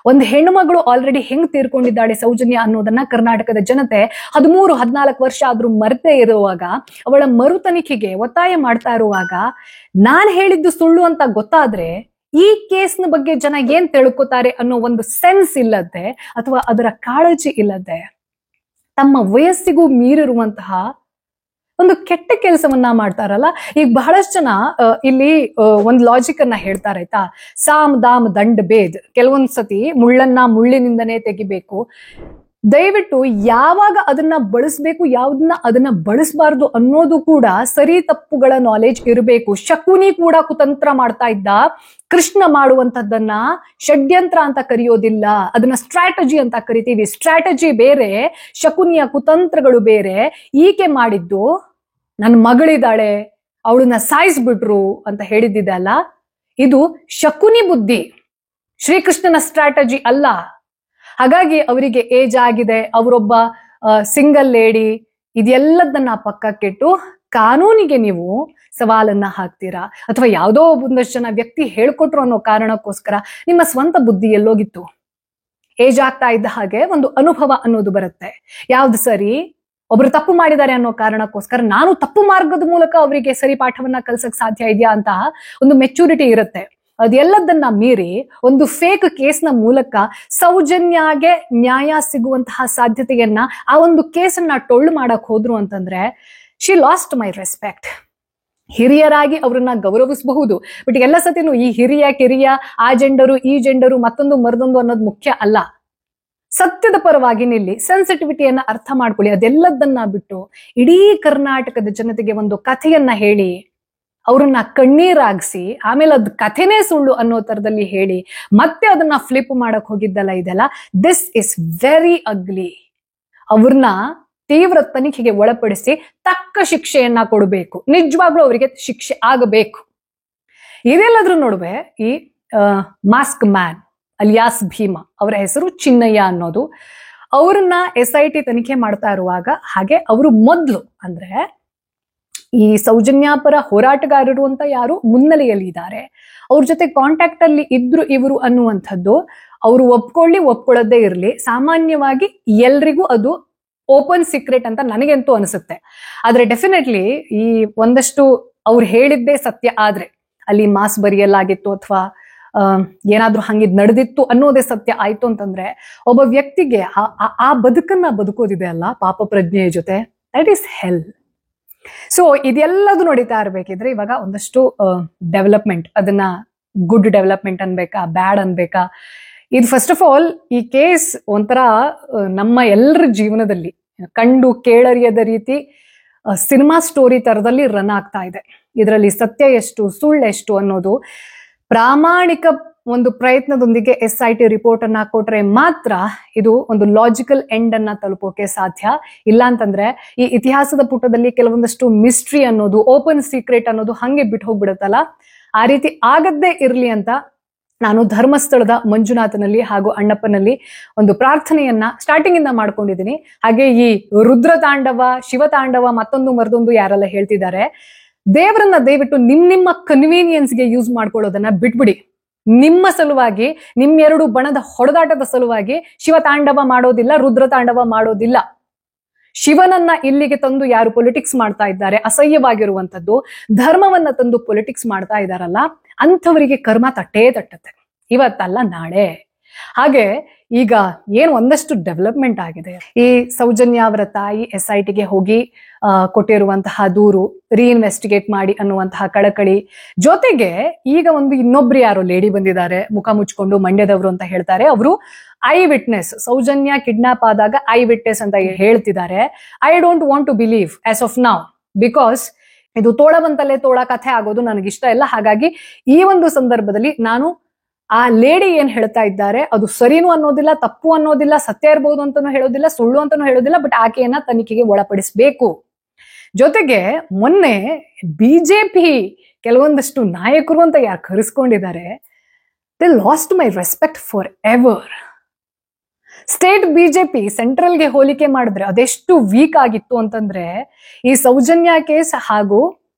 ಒಂದು ಹೆಣ್ಣುಮಗಳು ಆಲ್ರೆಡಿ ಹೆಂಗ್ ತೀರ್ಕೊಂಡಿದ್ದಾಳೆ ಸೌಜನ್ಯ ಅನ್ನೋದನ್ನ ಕರ್ನಾಟಕದ ಜನತೆ 13-14 ವರ್ಷ ಆದ್ರೂ ಮರೆತೇ ಇರುವಾಗ, ಅವಳ ಮರು ತನಿಖೆಗೆ ಒತ್ತಾಯ ಮಾಡ್ತಾ ಇರುವಾಗ, ನಾನ್ ಹೇಳಿದ್ದು ಸುಳ್ಳು ಅಂತ ಗೊತ್ತಾದ್ರೆ ಈ ಕೇಸ್ನ ಬಗ್ಗೆ ಜನ ಏನ್ ತಿಳ್ಕೊತಾರೆ ಅನ್ನೋ ಒಂದು ಸೆನ್ಸ್ ಇಲ್ಲದೆ ಅಥವಾ ಅದರ ಕಾಳಜಿ ಇಲ್ಲದೆ ತಮ್ಮ ವಯಸ್ಸಿಗೂ ಮೀರಿರುವಂತಹ ಒಂದು ಕೆಟ್ಟ ಕೆಲಸವನ್ನ ಮಾಡ್ತಾರಲ್ಲ. ಈಗ ಬಹಳಷ್ಟು ಜನ ಇಲ್ಲಿ ಒಂದು ಲಾಜಿಕ್ ಅನ್ನ ಹೇಳ್ತಾರೆ ಆಯ್ತಾ, ಸಾಮ್ ದಾಮ್ ದಂಡ್ ಭೇದ್, ಕೆಲವೊಂದ್ ಸತಿ ಮುಳ್ಳನ್ನ ಮುಳ್ಳಿನಿಂದನೇ ತೆಗಿಬೇಕು. ದಯವಿಟ್ಟು ಯಾವಾಗ ಅದನ್ನ ಬಳಸ್ಬೇಕು, ಯಾವ್ದನ್ನ ಅದನ್ನ ಬಳಸಬಾರ್ದು ಅನ್ನೋದು ಕೂಡ ಸರಿ ತಪ್ಪುಗಳ ನಾಲೆಜ್ ಇರಬೇಕು. ಶಕುನಿ ಕೂಡ ಕುತಂತ್ರ ಮಾಡ್ತಾ ಇದ್ದ. ಕೃಷ್ಣ ಮಾಡುವಂತದ್ದನ್ನ ಷಡ್ಯಂತ್ರ ಅಂತ ಕರೆಯೋದಿಲ್ಲ, ಅದನ್ನ ಸ್ಟ್ರಾಟಜಿ ಅಂತ ಕರಿತೀವಿ. ಸ್ಟ್ರಾಟಜಿ ಬೇರೆ, ಶಕುನಿಯ ಕುತಂತ್ರಗಳು ಬೇರೆ. ಈಕೆ ಮಾಡಿದ್ದು, ನನ್ನ ಮಗಳಿದ್ದಾಳೆ ಅವಳನ್ನ ಸಾಯಿಸ್ಬಿಟ್ರು ಅಂತ ಹೇಳಿದ್ದಿದೆ ಅಲ್ಲ, ಇದು ಶಕುನಿ ಬುದ್ಧಿ, ಶ್ರೀಕೃಷ್ಣನ ಸ್ಟ್ರಾಟಜಿ ಅಲ್ಲ. ಹಾಗಾಗಿ ಅವರಿಗೆ ಏಜ್ ಆಗಿದೆ, ಅವರೊಬ್ಬ ಸಿಂಗಲ್ ಲೇಡಿ, ಇದೆಲ್ಲದನ್ನ ಪಕ್ಕಕ್ಕಿಟ್ಟು ಕಾನೂನಿಗೆ ನೀವು ಸವಾಲನ್ನ ಹಾಕ್ತೀರಾ, ಅಥವಾ ಯಾವುದೋ ಒಂದಷ್ಟು ಜನ ವ್ಯಕ್ತಿ ಹೇಳ್ಕೊಟ್ರು ಅನ್ನೋ ಕಾರಣಕ್ಕೋಸ್ಕರ ನಿಮ್ಮ ಸ್ವಂತ ಬುದ್ಧಿ ಎಲ್ಲೋಗಿತ್ತು? ಏಜ್ ಆಗ್ತಾ ಇದ್ದ ಹಾಗೆ ಒಂದು ಅನುಭವ ಅನ್ನೋದು ಬರುತ್ತೆ. ಯಾವ್ದು ಸರಿ, ಒಬ್ರು ತಪ್ಪು ಮಾಡಿದ್ದಾರೆ ಅನ್ನೋ ಕಾರಣಕ್ಕೋಸ್ಕರ ನಾನು ತಪ್ಪು ಮಾರ್ಗದ ಮೂಲಕ ಅವರಿಗೆ ಸರಿ ಪಾಠವನ್ನ ಕಲ್ಸಕ್ ಸಾಧ್ಯ ಇದೆಯಾ ಅಂತ ಒಂದು ಮೆಚುರಿಟಿ ಇರುತ್ತೆ. ಅದೆಲ್ಲದನ್ನ ಮೀರಿ ಒಂದು ಫೇಕ್ ಕೇಸ್ನ ಮೂಲಕ ಸೌಜನ್ಯಗೆ ನ್ಯಾಯ ಸಿಗುವಂತಹ ಸಾಧ್ಯತೆಯನ್ನ, ಆ ಒಂದು ಕೇಸನ್ನ ಟೊಳ್ಳು ಮಾಡಕ್ ಹೋದ್ರು ಅಂತಂದ್ರೆ ಶಿ ಲಾಸ್ಟ್ ಮೈ ರೆಸ್ಪೆಕ್ಟ್. ಹಿರಿಯರಾಗಿ ಅವ್ರನ್ನ ಗೌರವಿಸಬಹುದು, ಬಟ್ ಎಲ್ಲ ಸತಿನೂ ಈ ಹಿರಿಯ ಕಿರಿಯ, ಆ ಜೆಂಡರು ಈ ಜೆಂಡರು ಮತ್ತೊಂದು ಮರದೊಂದು ಅನ್ನೋದು ಮುಖ್ಯ ಅಲ್ಲ. ಸತ್ಯದ ಪರವಾಗಿ ನಿಲ್ಲಿ, ಸೆನ್ಸಿಟಿವಿಟಿಯನ್ನ ಅರ್ಥ ಮಾಡ್ಕೊಳ್ಳಿ. ಅದೆಲ್ಲದನ್ನ ಬಿಟ್ಟು ಇಡೀ ಕರ್ನಾಟಕದ ಜನತೆಗೆ ಒಂದು ಕಥೆಯನ್ನ ಹೇಳಿ, ಅವ್ರನ್ನ ಕಣ್ಣೀರಾಗಿಸಿ, ಆಮೇಲೆ ಅದ್ ಕಥೆನೇ ಸುಳ್ಳು ಅನ್ನೋ ತರದಲ್ಲಿ ಹೇಳಿ ಮತ್ತೆ ಅದನ್ನ ಫ್ಲಿಪ್ ಮಾಡಕ್ ಹೋಗಿದ್ದಲ್ಲ, ಇದೆಲ್ಲ ದಿಸ್ ಇಸ್ ವೆರಿ ಅಗ್ಲಿ. ಅವ್ರನ್ನ ತೀವ್ರ ತನಿಖೆಗೆ ಒಳಪಡಿಸಿ ತಕ್ಕ ಶಿಕ್ಷೆಯನ್ನ ಕೊಡಬೇಕು. ನಿಜವಾಗ್ಲೂ ಅವರಿಗೆ ಶಿಕ್ಷೆ ಆಗಬೇಕು. ಇದೆಲ್ಲದ್ರ ನಡುವೆ ಈ ಮಾಸ್ಕ್ ಮ್ಯಾನ್ ಅಲಿಯಾಸ್ ಭೀಮಾ, ಅವರ ಹೆಸರು ಚಿನ್ನಯ್ಯ ಅನ್ನೋದು, ಅವ್ರನ್ನ SIT ತನಿಖೆ ಮಾಡ್ತಾ ಇರುವಾಗ, ಹಾಗೆ ಅವರು ಮೊದ್ಲು ಅಂದ್ರೆ ಈ ಸೌಜನ್ಯ ಪರ ಹೋರಾಟಗಾರರು ಅಂತ ಯಾರು ಮುನ್ನೆಲೆಯಲ್ಲಿ ಇದ್ದಾರೆ, ಅವ್ರ ಜೊತೆ ಕಾಂಟ್ಯಾಕ್ಟ್ ಅಲ್ಲಿ ಇದ್ರು ಇವರು ಅನ್ನುವಂಥದ್ದು ಅವರು ಒಪ್ಕೊಳ್ಳದೇ ಇರಲಿ, ಸಾಮಾನ್ಯವಾಗಿ ಎಲ್ರಿಗೂ ಅದು ಓಪನ್ ಸೀಕ್ರೆಟ್ ಅಂತ ನನಗಂತೂ ಅನಿಸುತ್ತೆ. ಆದ್ರೆ ಡೆಫಿನೆಟ್ಲಿ ಈ ಒಂದಷ್ಟು ಅವ್ರು ಹೇಳಿದ್ದೇ ಸತ್ಯ ಆದ್ರೆ, ಅಲ್ಲಿ ಮಾಸ್ ಬರೆಯಲಾಗಿತ್ತು ಅಥವಾ ಏನಾದ್ರೂ ಹಂಗಿದ್ ನಡೆದಿತ್ತು ಅನ್ನೋದೇ ಸತ್ಯ ಆಯ್ತು ಅಂತಂದ್ರೆ, ಒಬ್ಬ ವ್ಯಕ್ತಿಗೆ ಆ ಬದುಕನ್ನ ಬದುಕೋದಿದೆ ಅಲ್ಲ ಪಾಪ ಪ್ರಜ್ಞೆಯ ಜೊತೆ, ದಟ್ ಈಸ್ ಹೆಲ್. ಸೊ ಇದೆಲ್ಲದು ನಡೀತಾ ಇರ್ಬೇಕಿದ್ರೆ ಇವಾಗ ಒಂದಷ್ಟು ಡೆವಲಪ್ಮೆಂಟ್, ಅದನ್ನ ಗುಡ್ ಡೆವಲಪ್ಮೆಂಟ್ ಅನ್ಬೇಕಾ ಬ್ಯಾಡ್ ಅನ್ಬೇಕಾ, ಇದು ಫಸ್ಟ್ ಆಫ್ ಆಲ್ ಈ ಕೇಸ್ ಒಂಥರ ನಮ್ಮ ಎಲ್ಲರ ಜೀವನದಲ್ಲಿ ಕಂಡು ಕೇಳರಿಯದ ರೀತಿ ಸಿನಿಮಾ ಸ್ಟೋರಿ ತರದಲ್ಲಿ ರನ್ ಆಗ್ತಾ ಇದೆ. ಇದರಲ್ಲಿ ಸತ್ಯ ಎಷ್ಟು ಸುಳ್ಳು ಎಷ್ಟು ಅನ್ನೋದು ಪ್ರಾಮಾಣಿಕ ಒಂದು ಪ್ರಯತ್ನದೊಂದಿಗೆ SIT ರಿಪೋರ್ಟ್ ಅನ್ನ ಕೊಟ್ರೆ ಮಾತ್ರ ಇದು ಒಂದು ಲಾಜಿಕಲ್ ಎಂಡ್ ಅನ್ನ ತಲುಪೋಕೆ ಸಾಧ್ಯ. ಇಲ್ಲ ಅಂತಂದ್ರೆ ಈ ಇತಿಹಾಸದ ಪುಟದಲ್ಲಿ ಕೆಲವೊಂದಷ್ಟು ಮಿಸ್ಟ್ರಿ ಅನ್ನೋದು, ಓಪನ್ ಸೀಕ್ರೆಟ್ ಅನ್ನೋದು ಹಂಗೆ ಬಿಟ್ಟು ಹೋಗ್ಬಿಡುತ್ತಲ್ಲ, ಆ ರೀತಿ ಆಗದ್ದೇ ಇರ್ಲಿ ಅಂತ ನಾನು ಧರ್ಮಸ್ಥಳದ ಮಂಜುನಾಥನಲ್ಲಿ ಹಾಗೂ ಅಣ್ಣಪ್ಪನಲ್ಲಿ ಒಂದು ಪ್ರಾರ್ಥನೆಯನ್ನ ಸ್ಟಾರ್ಟಿಂಗ್ ಇಂದ ಮಾಡ್ಕೊಂಡಿದ್ದೀನಿ. ಹಾಗೆ ಈ ರುದ್ರ ತಾಂಡವ, ಶಿವ ತಾಂಡವ, ಮತ್ತೊಂದು ಮರದೊಂದು ಯಾರೆಲ್ಲ ಹೇಳ್ತಿದ್ದಾರೆ, ದೇವರನ್ನ ದಯವಿಟ್ಟು ನಿಮ್ಮ ಕನ್ವೀನಿಯನ್ಸ್ಗೆ ಯೂಸ್ ಮಾಡ್ಕೊಳ್ಳೋದನ್ನ ಬಿಟ್ಬಿಡಿ. ನಿಮ್ಮ ಸಲುವಾಗಿ, ನಿಮ್ಮೆರಡು ಬಣದ ಹೊಡೆದಾಟದ ಸಲುವಾಗಿ ಶಿವ ತಾಂಡವ ಮಾಡೋದಿಲ್ಲ, ರುದ್ರ ತಾಂಡವ ಮಾಡೋದಿಲ್ಲ. ಶಿವನನ್ನ ಇಲ್ಲಿಗೆ ತಂದು ಯಾರು ಪೊಲಿಟಿಕ್ಸ್ ಮಾಡ್ತಾ ಇದ್ದಾರೆ, ಅಸಹ್ಯವಾಗಿರುವಂತದ್ದು ಧರ್ಮವನ್ನ ತಂದು ಪೊಲಿಟಿಕ್ಸ್ ಮಾಡ್ತಾ ಇದ್ದಾರಲ್ಲ, ಅಂಥವರಿಗೆ ಕರ್ಮ ತಟ್ಟುತ್ತೆ, ಇವತ್ತಲ್ಲ ನಾಳೆ. ಹಾಗೆ ಈಗ ಏನು ಒಂದಷ್ಟು ಡೆವಲಪ್ಮೆಂಟ್ ಆಗಿದೆ. ಈ ಸೌಜನ್ಯ ಅವರ ತಾಯಿ SITಗೆ ಹೋಗಿ ಕೊಟ್ಟಿರುವಂತಹ ದೂರು ರೀಇನ್ವೆಸ್ಟಿಗೇಟ್ ಮಾಡಿ ಅನ್ನುವಂತಹ ಕಳಕಳಿ ಜೊತೆಗೆ, ಈಗ ಒಂದು ಇನ್ನೊಬ್ರು ಯಾರೋ ಲೇಡಿ ಬಂದಿದ್ದಾರೆ ಮುಖ ಮುಚ್ಕೊಂಡು, ಮಂಡ್ಯದವರು ಅಂತ ಹೇಳ್ತಾರೆ. ಅವರು ಐ ವಿಟ್ನೆಸ್, ಸೌಜನ್ಯ ಕಿಡ್ನಾಪ್ ಆದಾಗ ಐ ವಿಟ್ನೆಸ್ ಅಂತ ಹೇಳ್ತಿದ್ದಾರೆ. I don't want to believe as of now, because ಇದು ತೋಳ ಬಂತಲ್ಲೇ ತೋಳ ಕಥೆ ಆಗೋದು ನನಗಿಷ್ಟ ಇಲ್ಲ. ಹಾಗಾಗಿ ಈ ಒಂದು ಸಂದರ್ಭದಲ್ಲಿ ನಾನು ಆ ಲೇಡಿ ಏನ್ ಹೇಳ್ತಾ ಇದ್ದಾರೆ ಅದು ಸರಿನೂ ಅನ್ನೋದಿಲ್ಲ, ತಪ್ಪು ಅನ್ನೋದಿಲ್ಲ, ಸತ್ಯ ಇರ್ಬೋದು ಅಂತಾನು ಹೇಳೋದಿಲ್ಲ, ಸುಳ್ಳು ಅಂತಾನು ಹೇಳೋದಿಲ್ಲ. ಬಟ್ ಆಕೆಯನ್ನ ತನಿಖೆಗೆ ಒಳಪಡಿಸಬೇಕು. ಜೊತೆಗೆ ಮೊನ್ನೆ ಬಿಜೆಪಿ ಕೆಲವೊಂದಷ್ಟು ನಾಯಕರು ಅಂತ ಯಾರು ಕರೆಸ್ಕೊಂಡಿದ್ದಾರೆ, they lost my respect for ever. State BJP ಸೆಂಟ್ರಲ್ಗೆ ಹೋಲಿಕೆ ಮಾಡಿದ್ರೆ ಅದೆಷ್ಟು ವೀಕ್ ಆಗಿತ್ತು ಅಂತಂದ್ರೆ, ಈ ಸೌಜನ್ಯ ಕೇಸ್ ಹಾಗೂ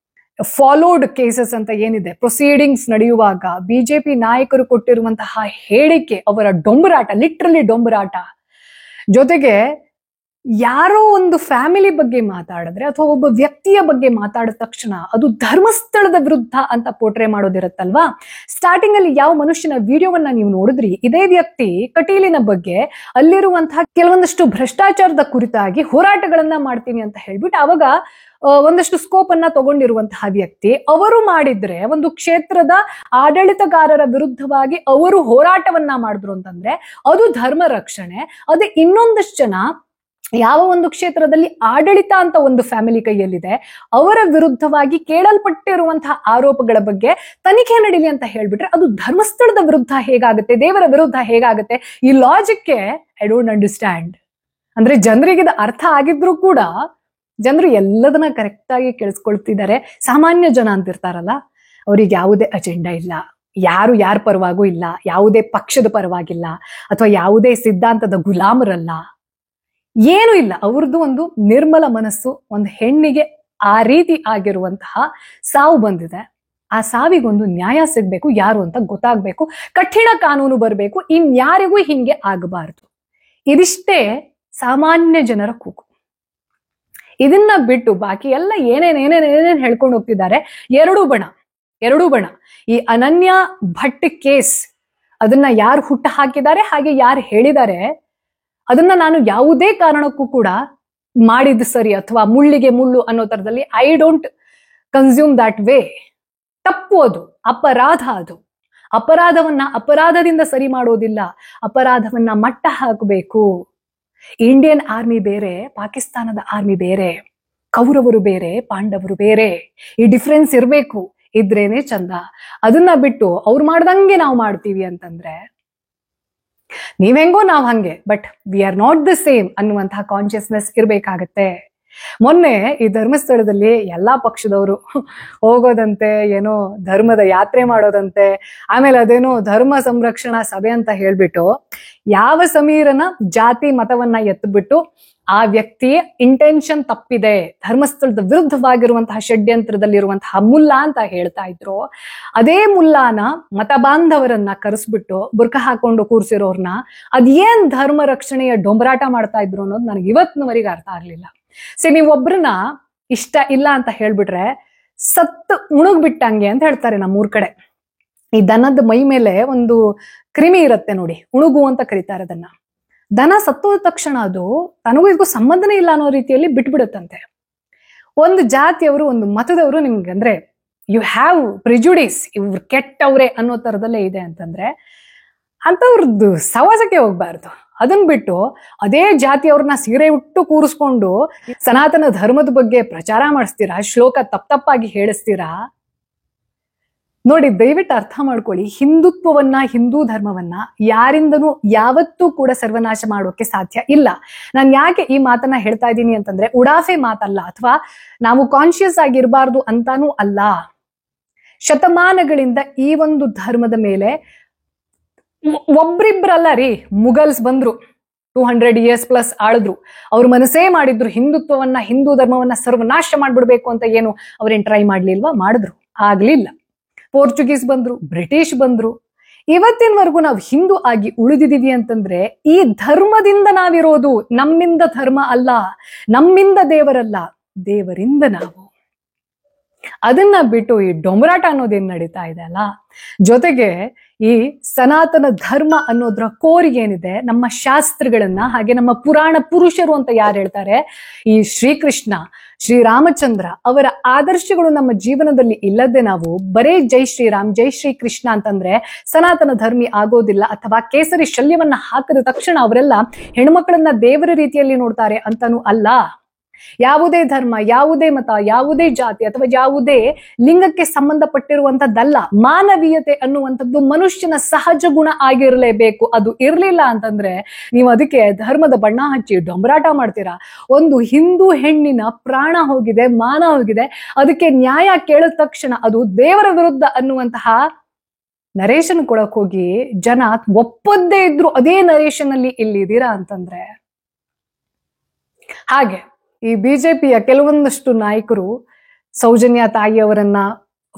ಫಾಲೋಡ್ ಕೇಸಸ್ ಅಂತ ಏನಿದೆ, ಪ್ರೊಸೀಡಿಂಗ್ಸ್ ನಡೆಯುವಾಗ ಬಿಜೆಪಿ ನಾಯಕರು ಕೊಟ್ಟಿರುವಂತಹ ಹೇಳಿಕೆ, ಅವರ ಡೊಂಬರಾಟ, ಲಿಟ್ರಲಿ ಡೊಂಬರಾಟ. ಜೊತೆಗೆ ಯಾರೋ ಒಂದು ಫ್ಯಾಮಿಲಿ ಬಗ್ಗೆ ಮಾತಾಡಿದ್ರೆ ಅಥವಾ ಒಬ್ಬ ವ್ಯಕ್ತಿಯ ಬಗ್ಗೆ ಮಾತಾಡಿದ ತಕ್ಷಣ ಅದು ಧರ್ಮಸ್ಥಳದ ವಿರುದ್ಧ ಅಂತ ಪೋಟ್ರೆ ಮಾಡೋದಿರುತ್ತಲ್ವಾ. ಸ್ಟಾರ್ಟಿಂಗ್ ಅಲ್ಲಿ ಯಾವ ಮನುಷ್ಯನ ವಿಡಿಯೋವನ್ನ ನೀವು ನೋಡಿದ್ರಿ, ಇದೇ ವ್ಯಕ್ತಿ ಕಟೀಲಿನ ಬಗ್ಗೆ ಅಲ್ಲಿರುವಂತಹ ಕೆಲವೊಂದಷ್ಟು ಭ್ರಷ್ಟಾಚಾರದ ಕುರಿತಾಗಿ ಹೋರಾಟಗಳನ್ನ ಮಾಡ್ತೀನಿ ಅಂತ ಹೇಳ್ಬಿಟ್ಟು ಅವಾಗ ಒಂದಷ್ಟು ಸ್ಕೋಪ್ ಅನ್ನ ತಗೊಂಡಿರುವಂತಹ ವ್ಯಕ್ತಿ, ಅವರು ಮಾಡಿದ್ರೆ ಒಂದು ಕ್ಷೇತ್ರದ ಆಡಳಿತಗಾರರ ವಿರುದ್ಧವಾಗಿ ಅವರು ಹೋರಾಟವನ್ನ ಮಾಡಿದ್ರು ಅಂತಂದ್ರೆ ಅದು ಧರ್ಮ ರಕ್ಷಣೆ. ಅದೇ ಇನ್ನೊಂದಷ್ಟು ಜನ ಯಾವ ಒಂದು ಕ್ಷೇತ್ರದಲ್ಲಿ ಆಡಳಿತ ಅಂತ ಒಂದು ಫ್ಯಾಮಿಲಿ ಕೈಯಲ್ಲಿದೆ, ಅವರ ವಿರುದ್ಧವಾಗಿ ಕೇಳಲ್ಪಟ್ಟಿರುವಂತಹ ಆರೋಪಗಳ ಬಗ್ಗೆ ತನಿಖೆ ನಡೀಲಿ ಅಂತ ಹೇಳ್ಬಿಟ್ರೆ ಅದು ಧರ್ಮಸ್ಥಳದ ವಿರುದ್ಧ ಹೇಗಾಗುತ್ತೆ, ದೇವರ ವಿರುದ್ಧ ಹೇಗಾಗುತ್ತೆ? ಈ ಲಾಜಿಕ್ಗೆ ಐ ಡೋಂಟ್ ಅಂಡರ್ಸ್ಟ್ಯಾಂಡ್. ಅಂದ್ರೆ ಜನರಿಗೆ ಇದು ಅರ್ಥ ಆಗಿದ್ರು ಕೂಡ ಜನರು ಎಲ್ಲದನ್ನ ಕರೆಕ್ಟ್ ಆಗಿ ಕೇಳಿಸ್ಕೊಳ್ತಿದ್ದಾರೆ. ಸಾಮಾನ್ಯ ಜನ ಅಂತಿರ್ತಾರಲ್ಲ, ಅವ್ರಿಗೆ ಯಾವುದೇ ಅಜೆಂಡಾ ಇಲ್ಲ, ಯಾರು ಯಾರ ಪರವಾಗೂ ಇಲ್ಲ, ಯಾವುದೇ ಪಕ್ಷದ ಪರವಾಗಿಲ್ಲ ಅಥವಾ ಯಾವುದೇ ಸಿದ್ಧಾಂತದ ಗುಲಾಮರಲ್ಲ, ಏನೂ ಇಲ್ಲ. ಅವ್ರದ್ದು ಒಂದು ನಿರ್ಮಲ ಮನಸ್ಸು. ಒಂದು ಹೆಣ್ಣಿಗೆ ಆ ರೀತಿ ಆಗಿರುವಂತಹ ಸಾವು ಬಂದಿದೆ, ಆ ಸಾವಿಗೊಂದು ನ್ಯಾಯ ಸಿಗ್ಬೇಕು, ಯಾರು ಅಂತ ಗೊತ್ತಾಗ್ಬೇಕು, ಕಠಿಣ ಕಾನೂನು ಬರಬೇಕು, ಇನ್ಯಾರಿಗೂ ಹಿಂಗೆ ಆಗಬಾರದು. ಇದಿಷ್ಟೇ ಸಾಮಾನ್ಯ ಜನರ ಕೂಗು. ಇದನ್ನ ಬಿಟ್ಟು ಬಾಕಿ ಎಲ್ಲ ಏನೇನ್ ಹೇಳ್ಕೊಂಡು ಹೋಗ್ತಿದ್ದಾರೆ. ಎರಡೂ ಬಣ. ಈ ಅನನ್ಯ ಭಟ್ ಕೇಸ್ ಅದನ್ನ ಯಾರು ಹುಟ್ಟು ಹಾಕಿದ್ದಾರೆ ಹಾಗೆ ಯಾರು ಹೇಳಿದ್ದಾರೆ ಅದನ್ನ ನಾನು ಯಾವುದೇ ಕಾರಣಕ್ಕೂ ಕೂಡ ಮಾಡಿದ್ದು ಸರಿ ಅಥವಾ ಮುಳ್ಳಿಗೆ ಮುಳ್ಳು ಅನ್ನೋ ತರದಲ್ಲಿ I don't consume that way. ತಪ್ಪು, ಅದು ಅಪರಾಧ. ಅದು ಅಪರಾಧವನ್ನ ಅಪರಾಧದಿಂದ ಸರಿ ಮಾಡೋದಿಲ್ಲ, ಅಪರಾಧವನ್ನ ಮಟ್ಟ ಹಾಕಬೇಕು. ಇಂಡಿಯನ್ ಆರ್ಮಿ ಬೇರೆ, ಪಾಕಿಸ್ತಾನದ ಆರ್ಮಿ ಬೇರೆ, ಕೌರವರು ಬೇರೆ, ಪಾಂಡವರು ಬೇರೆ. ಈ ಡಿಫ್ರೆನ್ಸ್ ಇರ್ಬೇಕು, ಇದ್ರೇನೆ ಚಂದ. ಅದನ್ನ ಬಿಟ್ಟು ಅವ್ರು ಮಾಡ್ದಂಗೆ ನಾವು ಮಾಡ್ತೀವಿ ಅಂತಂದ್ರೆ ನೀವ್ ಹೆಂಗೋ ನಾವ್ ಹಂಗೆ, but we are not the same ಅನ್ನುವಂತಹ ಕಾನ್ಶಿಯಸ್ನೆಸ್ ಇರ್ಬೇಕಾಗತ್ತೆ. ಮೊನ್ನೆ ಈ ಧರ್ಮಸ್ಥಳದಲ್ಲಿ ಎಲ್ಲಾ ಪಕ್ಷದವರು ಹೋಗೋದಂತೆ, ಏನೋ ಧರ್ಮದ ಯಾತ್ರೆ ಮಾಡೋದಂತೆ, ಆಮೇಲೆ ಅದೇನೋ ಧರ್ಮ ಸಂರಕ್ಷಣಾ ಸಭೆ ಅಂತ ಹೇಳ್ಬಿಟ್ಟು ಯಾವ ಸಮೀರನ ಜಾತಿ ಮತವನ್ನ ಎತ್ತಬಿಟ್ಟು ಆ ವ್ಯಕ್ತಿಯ ಇಂಟೆನ್ಷನ್ ತಪ್ಪಿದೆ, ಧರ್ಮಸ್ಥಳದ ವಿರುದ್ಧವಾಗಿರುವಂತಹ ಷಡ್ಯಂತ್ರದಲ್ಲಿರುವಂತಹ ಮುಲ್ಲಾ ಅಂತ ಹೇಳ್ತಾ ಇದ್ರು, ಅದೇ ಮುಲ್ಲಾನ ಮತ ಬಾಂಧವರನ್ನ ಕರೆಸ್ಬಿಟ್ಟು ಬುರ್ಕ ಹಾಕೊಂಡು ಕೂರ್ಸಿರೋರ್ನ ಅದೇನ್ ಧರ್ಮ ರಕ್ಷಣೆಯ ಡೊಂಬರಾಟ ಮಾಡ್ತಾ ಇದ್ರು ಅನ್ನೋದು ನನಗೆ ಇವತ್ತಿನವರೆಗೆ ಅರ್ಥ ಆಗ್ಲಿಲ್ಲ. ನೀವೊಬ್ರನ್ನ ಇಷ್ಟ ಇಲ್ಲ ಅಂತ ಹೇಳ್ಬಿಟ್ರೆ ಸತ್ತು ಉಣುಗ್ಬಿಟ್ಟಂಗೆ ಅಂತ ಹೇಳ್ತಾರೆ ನಮ್ಮೂರ್ ಕಡೆ. ಈ ದನದ ಮೈ ಮೇಲೆ ಒಂದು ಕ್ರಿಮಿ ಇರತ್ತೆ ನೋಡಿ, ಉಣುಗು ಅಂತ ಕರೀತಾರೆ ಅದನ್ನ. ದನ ಸತ್ತೋದ ತಕ್ಷಣ ಅದು ತನಗೂ ಇದಕ್ಕೂ ಸಂಬಂಧನೇ ಇಲ್ಲ ಅನ್ನೋ ರೀತಿಯಲ್ಲಿ ಬಿಟ್ಬಿಡುತ್ತಂತೆ. ಒಂದು ಜಾತಿಯವರು, ಒಂದು ಮತದವರು ನಿಮ್ಗೆ ಅಂದ್ರೆ ಯು ಹ್ಯಾವ್ ಪ್ರಿಜುಡಿಸ್, ಇವ್ರು ಕೆಟ್ಟವ್ರೆ ಅನ್ನೋ ತರದಲ್ಲೇ ಇದೆ ಅಂತಂದ್ರೆ ಅಂತವ್ರದ್ದು ಸವಾಸಕ್ಕೆ ಹೋಗ್ಬಾರ್ದು. ಅದನ್ ಬಿಟ್ಟು ಅದೇ ಜಾತಿಯವ್ರನ್ನ ಸೀರೆ ಉಟ್ಟು ಕೂರಿಸ್ಕೊಂಡು ಸನಾತನ ಧರ್ಮದ ಬಗ್ಗೆ ಪ್ರಚಾರ ಮಾಡಿಸ್ತೀರಾ, ಶ್ಲೋಕ ತಪ್ಪಾಗಿ ಹೇಳಿಸ್ತೀರಾ. ನೋಡಿ, ದಯವಿಟ್ಟು ಅರ್ಥ ಮಾಡ್ಕೊಳ್ಳಿ, ಹಿಂದುತ್ವವನ್ನ, ಹಿಂದೂ ಧರ್ಮವನ್ನ ಯಾರಿಂದನೂ ಯಾವತ್ತೂ ಕೂಡ ಸರ್ವನಾಶ ಮಾಡೋಕೆ ಸಾಧ್ಯ ಇಲ್ಲ. ನಾನು ಯಾಕೆ ಈ ಮಾತನ್ನ ಹೇಳ್ತಾ ಇದ್ದೀನಿ ಅಂತಂದ್ರೆ ಉಡಾಫೆ ಮಾತಲ್ಲ, ಅಥವಾ ನಾವು ಕಾನ್ಶಿಯಸ್ ಆಗಿರಬಾರ್ದು ಅಂತಾನೂ ಅಲ್ಲ. ಶತಮಾನಗಳಿಂದ ಈ ಒಂದು ಧರ್ಮದ ಮೇಲೆ ಒಬ್ರಿಬ್ರಲ್ಲ ರೀ, ಮುಗಲ್ಸ್ ಬಂದ್ರು, 200 years ಪ್ಲಸ್ ಆಳಿದ್ರು. ಅವ್ರ ಮನಸ್ಸೇ ಮಾಡಿದ್ರು ಹಿಂದುತ್ವವನ್ನ, ಹಿಂದೂ ಧರ್ಮವನ್ನ ಸರ್ವನಾಶ ಮಾಡ್ಬಿಡ್ಬೇಕು ಅಂತ. ಏನು ಅವ್ರೇನ್ ಟ್ರೈ ಮಾಡ್ಲಿಲ್ವಾ? ಮಾಡಿದ್ರು, ಆಗ್ಲಿಲ್ಲ. ಪೋರ್ಚುಗೀಸ್ ಬಂದ್ರು, ಬ್ರಿಟಿಷ್ ಬಂದ್ರು. ಇವತ್ತಿನವರೆಗೂ ನಾವು ಹಿಂದೂ ಆಗಿ ಉಳಿದಿದೀವಿ ಅಂತಂದ್ರೆ ಈ ಧರ್ಮದಿಂದ ನಾವಿರೋದು. ನಮ್ಮಿಂದ ಧರ್ಮ ಅಲ್ಲ, ನಮ್ಮಿಂದ ದೇವರಲ್ಲ, ದೇವರಿಂದ ನಾವು. ಅದನ್ನ ಬಿಟ್ಟು ಈ ಡೊಂಬರಾಟ ಅನ್ನೋದೇನ್ ನಡೀತಾ ಇದೆ ಅಲ್ಲ, ಜೊತೆಗೆ ಈ ಸನಾತನ ಧರ್ಮ ಅನ್ನೋದ್ರ ಕೋರಿಗೆ ಏನಿದೆ, ನಮ್ಮ ಶಾಸ್ತ್ರಗಳನ್ನ ಹಾಗೆ ನಮ್ಮ ಪುರಾಣ ಪುರುಷರು ಅಂತ ಯಾರು ಹೇಳ್ತಾರೆ, ಈ ಶ್ರೀಕೃಷ್ಣ, ಶ್ರೀರಾಮಚಂದ್ರ ಅವರ ಆದರ್ಶಗಳು ನಮ್ಮ ಜೀವನದಲ್ಲಿ ಇಲ್ಲದೆ ನಾವು ಬರೇ ಜೈ ಶ್ರೀರಾಮ್, ಜೈ ಶ್ರೀ ಕೃಷ್ಣ ಅಂತಂದ್ರೆ ಸನಾತನ ಧರ್ಮಿ ಆಗೋದಿಲ್ಲ. ಅಥವಾ ಕೇಸರಿ ಶಲ್ಯವನ್ನ ಹಾಕಿದ ತಕ್ಷಣ ಅವರೆಲ್ಲ ಹೆಣ್ಮಕ್ಳನ್ನ ದೇವರ ರೀತಿಯಲ್ಲಿ ನೋಡ್ತಾರೆ ಅಂತಾನೂ ಅಲ್ಲ. ಯಾವುದೇ ಧರ್ಮ, ಯಾವುದೇ ಮತ, ಯಾವುದೇ ಜಾತಿ ಅಥವಾ ಯಾವುದೇ ಲಿಂಗಕ್ಕೆ ಸಂಬಂಧಪಟ್ಟಿರುವಂತದ್ದಲ್ಲ. ಮಾನವೀಯತೆ ಅನ್ನುವಂಥದ್ದು ಮನುಷ್ಯನ ಸಹಜ ಗುಣ ಆಗಿರಲೇಬೇಕು. ಅದು ಇರ್ಲಿಲ್ಲ ಅಂತಂದ್ರೆ ನೀವು ಅದಕ್ಕೆ ಧರ್ಮದ ಬಣ್ಣ ಹಚ್ಚಿ ಡೊಂಬರಾಟ ಮಾಡ್ತೀರಾ. ಒಂದು ಹಿಂದೂ ಹೆಣ್ಣಿನ ಪ್ರಾಣ ಹೋಗಿದೆ, ಮಾನ ಹೋಗಿದೆ, ಅದಕ್ಕೆ ನ್ಯಾಯ ಕೇಳಿದ ತಕ್ಷಣ ಅದು ದೇವರ ವಿರುದ್ಧ ಅನ್ನುವಂತಹ ನರೇಶನ್ ಕೊಡಕ್ ಹೋಗಿ ಜನ ಒಪ್ಪದ್ದೇ ಇದ್ರು ಅದೇ ನರೇಶನ್ ಅಲ್ಲಿ ಇಲ್ಲಿದ್ದೀರಾ ಅಂತಂದ್ರೆ. ಹಾಗೆ ಈ ಬಿಜೆಪಿಯ ಕೆಲವೊಂದಷ್ಟು ನಾಯಕರು ಸೌಜನ್ಯ ತಾಯಿಯವರನ್ನ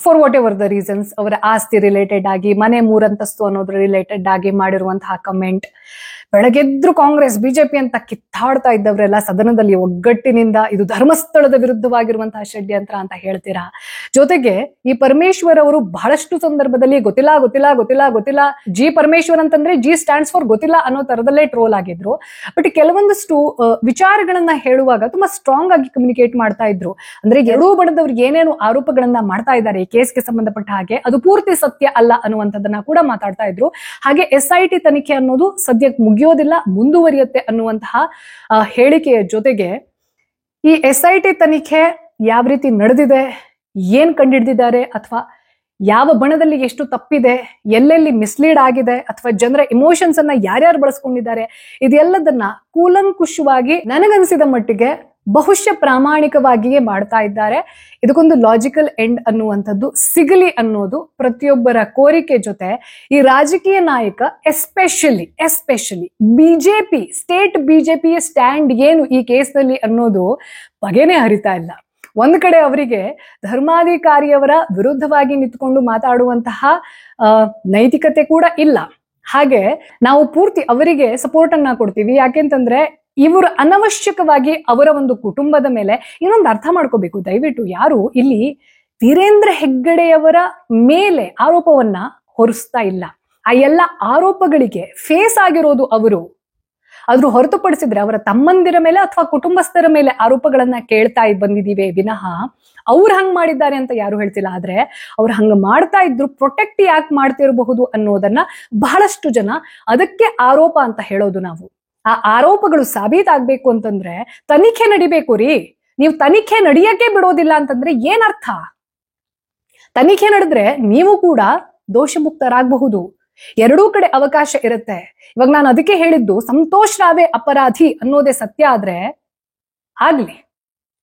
for whatever the reasons, ಅವರ ಆಸ್ತಿ ರಿಲೇಟೆಡ್ ಆಗಿ, ಮನೆ 3 ಅಂತಸ್ತು ಅನ್ನೋದ್ರ ರಿಲೇಟೆಡ್ ಆಗಿ ಮಾಡಿರುವಂತಹ ಕಮೆಂಟ್, ಬೆಳಗೆದ್ರು ಕಾಂಗ್ರೆಸ್ ಬಿಜೆಪಿ ಅಂತ ಕಿತ್ತಾಡ್ತಾ ಇದ್ದವರೆಲ್ಲ ಸದನದಲ್ಲಿ ಒಗ್ಗಟ್ಟಿನಿಂದ ಇದು ಧರ್ಮಸ್ಥಳದ ವಿರುದ್ಧವಾಗಿರುವಂತಹ ಷಡ್ಯಂತ್ರ ಅಂತ ಹೇಳ್ತೀರಾ. ಜೊತೆಗೆ ಈ ಪರಮೇಶ್ವರ್ ಅವರು ಬಹಳಷ್ಟು ಸಂದರ್ಭದಲ್ಲಿ ಗೊತ್ತಿಲ್ಲ ಜಿ ಪರಮೇಶ್ವರ್ ಅಂತಂದ್ರೆ ಜಿ ಸ್ಟ್ಯಾಂಡ್ಸ್ ಫಾರ್ ಗೊತ್ತಿಲ್ಲ ಅನ್ನೋ ತರದಲ್ಲೇ ಟ್ರೋಲ್ ಆಗಿದ್ರು. ಬಟ್ ಕೆಲವೊಂದಷ್ಟು ವಿಚಾರಗಳನ್ನ ಹೇಳುವಾಗ ತುಂಬಾ ಸ್ಟ್ರಾಂಗ್ ಆಗಿ ಕಮ್ಯುನಿಕೇಟ್ ಮಾಡ್ತಾ ಇದ್ರು. ಅಂದ್ರೆ ಎರಡೂ ಬಣದವ್ರು ಏನೇನು ಆರೋಪಗಳನ್ನ ಮಾಡ್ತಾ ಇದ್ದಾರೆ ಈ ಕೇಸ್ಗೆ ಸಂಬಂಧಪಟ್ಟ ಹಾಗೆ ಅದು ಪೂರ್ತಿ ಸತ್ಯ ಅಲ್ಲ ಅನ್ನುವಂಥದ್ದನ್ನ ಕೂಡ ಮಾತಾಡ್ತಾ ಇದ್ರು. ಹಾಗೆ SIT ತನಿಖೆ ಅನ್ನೋದು ಸದ್ಯಕ್ಕೆ ಮುಗಿಯೋದಿಲ್ಲ, ಮುಂದುವರಿಯುತ್ತೆ ಅನ್ನುವಂತಹ ಹೇಳಿಕೆಯ ಜೊತೆಗೆ ಈ SIT ತನಿಖೆ ಯಾವ ರೀತಿ ನಡೆದಿದೆ, ಏನ್ ಕಂಡಿಡಿದಿದ್ದಾರೆ, ಅಥವಾ ಯಾವ ಬಣದಲ್ಲಿ ಎಷ್ಟು ತಪ್ಪಿದೆ, ಎಲ್ಲೆಲ್ಲಿ ಮಿಸ್ಲೀಡ್ ಆಗಿದೆ, ಅಥವಾ ಜನರ ಇಮೋಷನ್ಸ್ ಅನ್ನ ಯಾರ್ಯಾರು ಬಳಸ್ಕೊಂಡಿದ್ದಾರೆ, ಇದೆಲ್ಲದನ್ನ ಕೂಲಂಕುಷವಾಗಿ ನನಗನ್ಸಿದ ಮಟ್ಟಿಗೆ ಬಹುಶಃ ಪ್ರಾಮಾಣಿಕವಾಗಿಯೇ ಮಾಡ್ತಾ ಇದ್ದಾರೆ. ಇದಕ್ಕೊಂದು ಲಾಜಿಕಲ್ ಎಂಡ್ ಅನ್ನುವಂಥದ್ದು ಸಿಗಲಿ ಅನ್ನೋದು ಪ್ರತಿಯೊಬ್ಬರ ಕೋರಿಕೆ. ಜೊತೆ ಈ ರಾಜಕೀಯ ನಾಯಕ ಎಸ್ಪೆಷಲಿ ಬಿಜೆಪಿ, ಸ್ಟೇಟ್ ಬಿಜೆಪಿಯ ಸ್ಟ್ಯಾಂಡ್ ಏನು ಈ ಕೇಸ್ನಲ್ಲಿ ಅನ್ನೋದು ಬಗೆನೇ ಹರಿತಾ ಇಲ್ಲ. ಒಂದ್ ಕಡೆ ಅವರಿಗೆ ಧರ್ಮಾಧಿಕಾರಿಯವರ ವಿರುದ್ಧವಾಗಿ ನಿಂತ್ಕೊಂಡು ಮಾತಾಡುವಂತಹ ನೈತಿಕತೆ ಕೂಡ ಇಲ್ಲ. ಹಾಗೆ ನಾವು ಪೂರ್ತಿ ಅವರಿಗೆ ಸಪೋರ್ಟ್ ಅನ್ನ ಕೊಡ್ತೀವಿ. ಯಾಕೆಂತಂದ್ರೆ ಇವರು ಅನವಶ್ಯಕವಾಗಿ ಅವರ ಒಂದು ಕುಟುಂಬದ ಮೇಲೆ ಇನ್ನೊಂದು ಅರ್ಥ ಮಾಡ್ಕೋಬೇಕು ದಯವಿಟ್ಟು. ಯಾರು ಇಲ್ಲಿ ವೀರೇಂದ್ರ ಹೆಗ್ಗಡೆಯವರ ಮೇಲೆ ಆರೋಪವನ್ನ ಹೊರಿಸ್ತಾ ಇಲ್ಲ. ಆ ಎಲ್ಲ ಆರೋಪಗಳಿಗೆ ಫೇಸ್ ಆಗಿರೋದು ಅವರು. ಅದ್ರ ಹೊರತುಪಡಿಸಿದ್ರೆ ಅವರ ತಮ್ಮಂದಿರ ಮೇಲೆ ಅಥವಾ ಕುಟುಂಬಸ್ಥರ ಮೇಲೆ ಆರೋಪಗಳನ್ನ ಕೇಳ್ತಾ ಬಂದಿದೀವಿ ವಿನಃ ಅವ್ರು ಹಂಗ್ ಮಾಡಿದ್ದಾರೆ ಅಂತ ಯಾರು ಹೇಳ್ತಿಲ್ಲ. ಆದ್ರೆ ಅವ್ರು ಹಂಗ ಮಾಡ್ತಾ ಇದ್ರು ಪ್ರೊಟೆಕ್ಟ್ ಯಾಕೆ ಮಾಡ್ತಿರಬಹುದು ಅನ್ನೋದನ್ನ ಬಹಳಷ್ಟು ಜನ ಅದಕ್ಕೆ ಆರೋಪ ಅಂತ ಹೇಳೋದು. ನಾವು ಆ ಆರೋಪಗಳು ಸಾಬೀತಾಗ್ಬೇಕು ಅಂತಂದ್ರೆ ತನಿಖೆ ನಡಿಬೇಕು ರೀ. ನೀವು ತನಿಖೆ ನಡಿಯಕ್ಕೆ ಬಿಡೋದಿಲ್ಲ ಅಂತಂದ್ರೆ ಏನರ್ಥ? ತನಿಖೆ ನಡೆದ್ರೆ ನೀವು ಕೂಡ ದೋಷಮುಕ್ತರಾಗಬಹುದು. ಎರಡೂ ಕಡೆ ಅವಕಾಶ ಇರುತ್ತೆ. ಇವಾಗ ನಾನು ಅದಕ್ಕೆ ಹೇಳಿದ್ದು ಸಂತೋಷ್ ರಾವೇ ಅಪರಾಧಿ ಅನ್ನೋದೇ ಸತ್ಯ ಆದ್ರೆ ಆಗ್ಲಿ,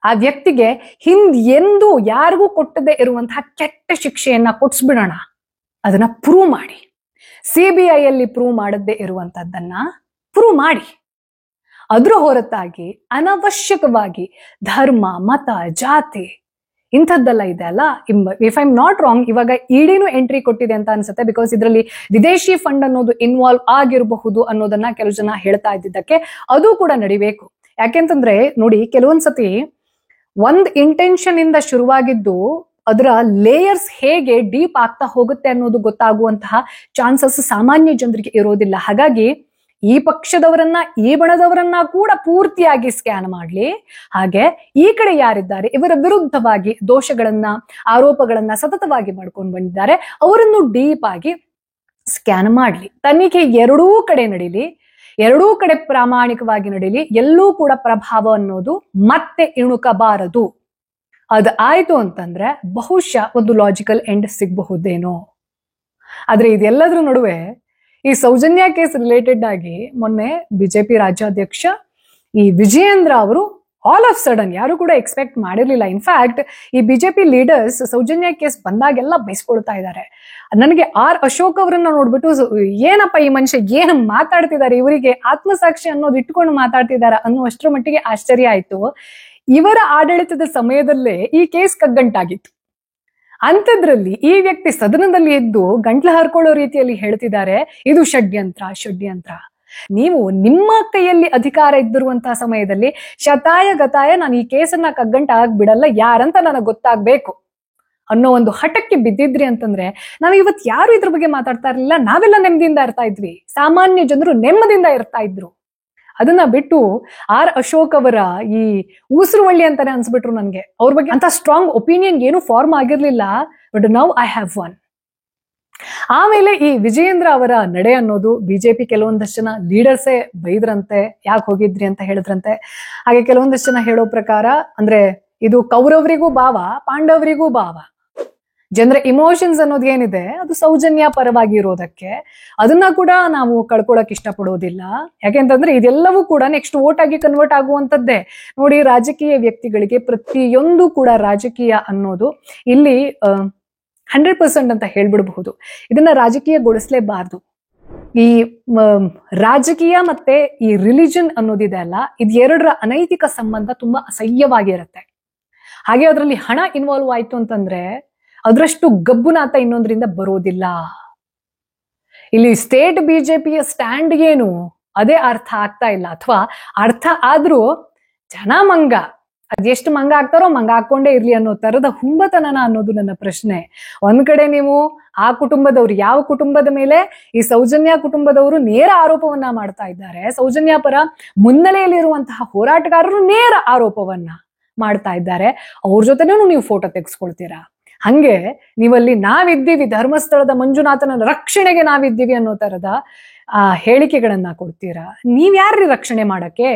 ಆ ವ್ಯಕ್ತಿಗೆ ಎಂದು ಯಾರಿಗೂ ಕೊಟ್ಟದೇ ಇರುವಂತಹ ಕೆಟ್ಟ ಶಿಕ್ಷೆಯನ್ನ ಕೊಡ್ಸ್ಬಿಡೋಣ. ಅದನ್ನ ಪ್ರೂವ್ ಮಾಡಿ. CBI ಅಲ್ಲಿ ಪ್ರೂವ್ ಮಾಡದೇ ಇರುವಂತದ್ದನ್ನ ಪ್ರೂವ್ ಮಾಡಿ. ಅದ್ರ ಹೊರತಾಗಿ ಅನವಶ್ಯಕವಾಗಿ ಧರ್ಮ, ಮತ, ಜಾತಿ ಇಂಥದ್ದೆಲ್ಲ ಇದೆ ಅಲ್ಲ. If I am not wrong, ಇವಾಗ ಇಡಿನೂ ಎಂಟ್ರಿ ಕೊಟ್ಟಿದೆ ಅಂತ ಅನ್ಸುತ್ತೆ. ಬಿಕಾಸ್ ಇದರಲ್ಲಿ ವಿದೇಶಿ ಫಂಡ್ ಅನ್ನೋದು ಇನ್ವಾಲ್ವ್ ಆಗಿರಬಹುದು ಅನ್ನೋದನ್ನ ಕೆಲವು ಜನ ಹೇಳ್ತಾ ಇದ್ದಿದ್ದಕ್ಕೆ ಅದು ಕೂಡ ನಡಿಬೇಕು. ಯಾಕೆಂತಂದ್ರೆ ನೋಡಿ, ಕೆಲವೊಂದ್ಸತಿ ಒಂದ್ ಇಂಟೆನ್ಷನ್ ಇಂದ ಶುರುವಾಗಿದ್ದು ಅದರ ಲೇಯರ್ಸ್ ಹೇಗೆ ಡೀಪ್ ಆಗ್ತಾ ಹೋಗುತ್ತೆ ಅನ್ನೋದು ಗೊತ್ತಾಗುವಂತಹ ಚಾನ್ಸಸ್ ಸಾಮಾನ್ಯ ಜನರಿಗೆ ಇರೋದಿಲ್ಲ. ಹಾಗಾಗಿ ಈ ಪಕ್ಷದವರನ್ನ, ಈ ಬಣದವರನ್ನ ಕೂಡ ಪೂರ್ತಿಯಾಗಿ ಸ್ಕ್ಯಾನ್ ಮಾಡ್ಲಿ. ಹಾಗೆ ಈ ಕಡೆ ಯಾರಿದ್ದಾರೆ ಇವರ ವಿರುದ್ಧವಾಗಿ ದೋಷಗಳನ್ನ, ಆರೋಪಗಳನ್ನ ಸತತವಾಗಿ ಮಾಡ್ಕೊಂಡು ಬಂದಿದ್ದಾರೆ, ಅವರನ್ನು ಡೀಪ್ ಆಗಿ ಸ್ಕ್ಯಾನ್ ಮಾಡ್ಲಿ. ತನಿಖೆ ಎರಡೂ ಕಡೆ ನಡೀಲಿ, ಎರಡೂ ಕಡೆ ಪ್ರಾಮಾಣಿಕವಾಗಿ ನಡೀಲಿ. ಎಲ್ಲೂ ಕೂಡ ಪ್ರಭಾವ ಅನ್ನೋದು ಮತ್ತೆ ಇಣುಕಬಾರದು. ಅದು ಆಯ್ತು ಅಂತಂದ್ರೆ ಬಹುಶಃ ಒಂದು ಲಾಜಿಕಲ್ ಎಂಡ್ ಸಿಗಬಹುದೇನೋ. ಆದ್ರೆ ಇದೆಲ್ಲದ್ರ ನಡುವೆ ಈ ಸೌಜನ್ಯ ಕೇಸ್ ರಿಲೇಟೆಡ್ ಆಗಿ ಮೊನ್ನೆ ಬಿಜೆಪಿ ರಾಜ್ಯಾಧ್ಯಕ್ಷ ಈ ವಿಜಯೇಂದ್ರ ಅವರು ಆಲ್ ಆಫ್ ಸಡನ್, ಯಾರು ಕೂಡ ಎಕ್ಸ್ಪೆಕ್ಟ್ ಮಾಡಿರ್ಲಿಲ್ಲ. ಇನ್ಫ್ಯಾಕ್ಟ್ ಈ ಬಿಜೆಪಿ ಲೀಡರ್ಸ್ ಸೌಜನ್ಯ ಕೇಸ್ ಬಂದಾಗೆಲ್ಲ ಬೈಸ್ಕೊಳ್ತಾ ಇದ್ದಾರೆ. ನನಗೆ ಅಶೋಕ್ ಅವರನ್ನ ನೋಡ್ಬಿಟ್ಟು ಏನಪ್ಪ ಈ ಮನುಷ್ಯ ಏನು ಮಾತಾಡ್ತಿದ್ದಾರೆ, ಇವರಿಗೆ ಆತ್ಮಸಾಕ್ಷಿ ಅನ್ನೋದು ಇಟ್ಕೊಂಡು ಮಾತಾಡ್ತಿದಾರ ಅನ್ನುವಷ್ಟರ ಮಟ್ಟಿಗೆ ಆಶ್ಚರ್ಯ ಆಯ್ತು. ಇವರ ಆಡಳಿತದ ಸಮಯದಲ್ಲೇ ಈ ಕೇಸ್ ಕಗ್ಗಂಟಾಗಿತ್ತು. ಅಂಥದ್ರಲ್ಲಿ ಈ ವ್ಯಕ್ತಿ ಸದನದಲ್ಲಿ ಎದ್ದು ಗಂಟ್ಲು ಹರ್ಕೊಳ್ಳೋ ರೀತಿಯಲ್ಲಿ ಹೇಳ್ತಿದ್ದಾರೆ ಇದು ಷಡ್ಯಂತ್ರ. ನೀವು ನಿಮ್ಮ ಕೈಯಲ್ಲಿ ಅಧಿಕಾರ ಇದ್ದಿರುವಂತಹ ಸಮಯದಲ್ಲಿ ಶತಾಯ ನಾನು ಈ ಕೇಸನ್ನ ಕಗ್ಗಂಟ ಆಗ್ಬಿಡಲ್ಲ, ಯಾರಂತ ನನಗೆ ಗೊತ್ತಾಗ್ಬೇಕು ಅನ್ನೋ ಒಂದು ಹಠಕ್ಕೆ ಬಿದ್ದಿದ್ರಿ ಅಂತಂದ್ರೆ ನಾವ್ ಇವತ್ ಯಾರು ಇದ್ರ ಬಗ್ಗೆ ಮಾತಾಡ್ತಾ ಇರ್ಲಿಲ್ಲ. ನಾವೆಲ್ಲ ನೆಮ್ಮದಿಯಿಂದ ಇರ್ತಾ ಇದ್ವಿ. ಸಾಮಾನ್ಯ ಜನರು ನೆಮ್ಮದಿಯಿಂದ ಇರ್ತಾ ಇದ್ರು. ಅದನ್ನ ಬಿಟ್ಟು ಅಶೋಕ್ ಅವರ ಈ ಉಸಿರುವಳ್ಳಿ ಅಂತಾನೆ ಅನ್ಸ್ಬಿಟ್ರು ನನ್ಗೆ. ಅವ್ರ ಬಗ್ಗೆ ಅಂತ ಸ್ಟ್ರಾಂಗ್ ಒಪಿನಿಯನ್ ಏನು ಫಾರ್ಮ್ ಆಗಿರ್ಲಿಲ್ಲ. But now I have one. ಆಮೇಲೆ ಈ ವಿಜಯೇಂದ್ರ ಅವರ ನಡೆ ಅನ್ನೋದು ಬಿಜೆಪಿ ಕೆಲವೊಂದಷ್ಟು ಜನ ಲೀಡರ್ಸೇ ಬೈದ್ರಂತೆ, ಯಾಕೆ ಹೋಗಿದ್ರಿ ಅಂತ ಹೇಳಿದ್ರಂತೆ. ಹಾಗೆ ಕೆಲವೊಂದಷ್ಟು ಜನ ಹೇಳೋ ಪ್ರಕಾರ ಅಂದ್ರೆ ಇದು ಕೌರವರಿಗೂ ಭಾವ, ಪಾಂಡವರಿಗೂ ಭಾವ. ಜನರ ಇಮೋಷನ್ಸ್ ಅನ್ನೋದು ಏನಿದೆ ಅದು ಸೌಜನ್ಯ ಪರವಾಗಿ ಇರೋದಕ್ಕೆ ಅದನ್ನ ಕೂಡ ನಾವು ಕಳ್ಕೊಳಕ್ ಇಷ್ಟಪಡೋದಿಲ್ಲ. ಯಾಕೆಂತಂದ್ರೆ ಇದೆಲ್ಲವೂ ಕೂಡ ನೆಕ್ಸ್ಟ್ ವೋಟ್ ಆಗಿ ಕನ್ವರ್ಟ್ ಆಗುವಂತದ್ದೇ. ನೋಡಿ, ರಾಜಕೀಯ ವ್ಯಕ್ತಿಗಳಿಗೆ ಪ್ರತಿಯೊಂದು ಕೂಡ ರಾಜಕೀಯ ಅನ್ನೋದು ಇಲ್ಲಿ 100% ಅಂತ ಹೇಳ್ಬಿಡಬಹುದು. ಇದನ್ನ ರಾಜಕೀಯಗೊಳಿಸ್ಲೇಬಾರ್ದು. ಈ ರಾಜಕೀಯ ಮತ್ತೆ ಈ ರಿಲಿಜನ್ ಅನ್ನೋದಿದೆ ಅಲ್ಲ, ಇದು ಎರಡರ ಅನೈತಿಕ ಸಂಬಂಧ ತುಂಬಾ ಅಸಹ್ಯವಾಗಿರುತ್ತೆ. ಹಾಗೆ ಅದರಲ್ಲಿ ಹಣ ಇನ್ವಾಲ್ವ್ ಆಯ್ತು ಅಂತಂದ್ರೆ ಅದರಷ್ಟು ಗಬ್ಬುನಾತ ಇನ್ನೊಂದರಿಂದ ಬರೋದಿಲ್ಲ. ಇಲ್ಲಿ ಸ್ಟೇಟ್ ಬಿಜೆಪಿಯ ಸ್ಟ್ಯಾಂಡ್ ಏನು ಅದೇ ಅರ್ಥ ಆಗ್ತಾ ಇಲ್ಲ, ಅಥವಾ ಅರ್ಥ ಆದ್ರೂ ಜನ ಮಂಗ, ಅದೆಷ್ಟು ಮಂಗ ಆಗ್ತಾರೋ ಮಂಗ ಹಾಕೊಂಡೇ ಇರ್ಲಿ ಅನ್ನೋ ತರದ ಹುಂಬತನನ ಅನ್ನೋದು ನನ್ನ ಪ್ರಶ್ನೆ. ಒಂದ್ ಕಡೆ ನೀವು ಆ ಕುಟುಂಬದವ್ರು, ಯಾವ ಕುಟುಂಬದ ಮೇಲೆ ಈ ಸೌಜನ್ಯ ಕುಟುಂಬದವರು ನೇರ ಆರೋಪವನ್ನ ಮಾಡ್ತಾ ಇದ್ದಾರೆ, ಸೌಜನ್ಯ ಪರ ಮುನ್ನೆಲೆಯಲ್ಲಿರುವಂತಹ ಹೋರಾಟಗಾರರು ನೇರ ಆರೋಪವನ್ನ ಮಾಡ್ತಾ ಇದ್ದಾರೆ, ಅವ್ರ ಜೊತೆನೂ ನೀವು ಫೋಟೋ ತೆಗೆಸ್ಕೊಳ್ತೀರಾ. ಹಂಗೆ ನೀವಲ್ಲಿ ನಾವಿದ್ದೀವಿ, ಧರ್ಮಸ್ಥಳದ ಮಂಜುನಾಥನ ರಕ್ಷಣೆಗೆ ನಾವಿದ್ದೀವಿ ಅನ್ನೋ ತರದ ಹೇಳಿಕೆಗಳನ್ನ ಕೊಡ್ತೀರಾ. ನೀವ್ಯಾರ್ರಿ ರಕ್ಷಣೆ ಮಾಡಕ್ಕೆ?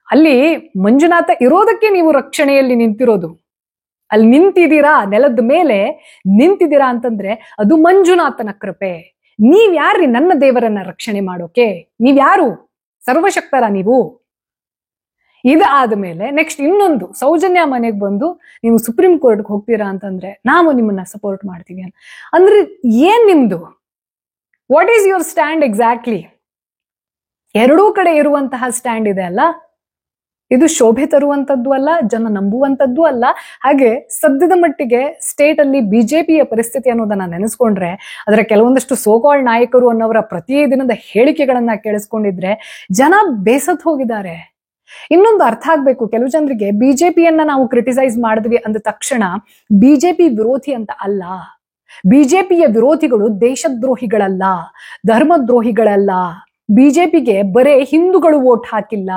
ಅಲ್ಲಿ ಮಂಜುನಾಥ ಇರೋದಕ್ಕೆ ನೀವು ರಕ್ಷಣೆಯಲ್ಲಿ ನಿಂತಿರೋದು. ಅಲ್ಲಿ ನಿಂತಿದ್ದೀರಾ, ನೆಲದ ಮೇಲೆ ನಿಂತಿದ್ದೀರಾ ಅಂತಂದ್ರೆ ಅದು ಮಂಜುನಾಥನ ಕೃಪೆ. ನೀವ್ಯಾರ್ರಿ ನನ್ನ ದೇವರನ್ನ ರಕ್ಷಣೆ ಮಾಡೋಕೆ? ನೀವ್ಯಾರು? ಸರ್ವಶಕ್ತರ ನೀವು? ಇದಾದ್ಮೇಲೆ ನೆಕ್ಸ್ಟ್ ಇನ್ನೊಂದು, ಸೌಜನ್ಯ ಮನೆಗೆ ಬಂದು ನೀವು ಸುಪ್ರೀಂ ಕೋರ್ಟ್ಗೆ ಹೋಗ್ತೀರಾ ಅಂತಂದ್ರೆ ನಾವು ನಿಮ್ಮನ್ನ ಸಪೋರ್ಟ್ ಮಾಡ್ತೀವಿ ಅಂದ್ರೆ ಏನ್ ನಿಮ್ದು? What is your stand exactly? ಎರಡೂ ಕಡೆ ಇರುವಂತಹ ಸ್ಟ್ಯಾಂಡ್ ಇದೆ ಅಲ್ಲ, ಇದು ಶೋಭೆ ತರುವಂತದ್ದು ಅಲ್ಲ, ಜನ ನಂಬುವಂತದ್ದು ಅಲ್ಲ. ಹಾಗೆ ಸದ್ಯದ ಮಟ್ಟಿಗೆ ಸ್ಟೇಟ್ ಅಲ್ಲಿ ಬಿಜೆಪಿಯ ಪರಿಸ್ಥಿತಿ ಅನ್ನೋದನ್ನ ನೆನೆಸ್ಕೊಂಡ್ರೆ, ಅದರ ಕೆಲವೊಂದಷ್ಟು ಸೋಕಾಲ್ಡ್ ನಾಯಕರು ಅನ್ನೋರ ಪ್ರತಿದಿನದ ಹೇಳಿಕೆಗಳನ್ನ ಕೇಳಿಸ್ಕೊಂಡಿದ್ರೆ ಜನ ಬೇಸತ್ ಹೋಗಿದ್ದಾರೆ. ಇನ್ನೊಂದು ಅರ್ಥ ಆಗ್ಬೇಕು ಕೆಲವು ಜನರಿಗೆ, ಬಿಜೆಪಿಯನ್ನ ನಾವು ಕ್ರಿಟಿಸೈಸ್ ಮಾಡಿದ್ವಿ ಅಂದ ತಕ್ಷಣ ಬಿಜೆಪಿ ವಿರೋಧಿ ಅಂತ ಅಲ್ಲ. ಬಿಜೆಪಿಯ ವಿರೋಧಿಗಳು ದೇಶದ್ರೋಹಿಗಳಲ್ಲ, ಧರ್ಮದ್ರೋಹಿಗಳಲ್ಲ. ಬಿಜೆಪಿಗೆ ಬರೇ ಹಿಂದೂಗಳು ವೋಟ್ ಹಾಕಿಲ್ಲ.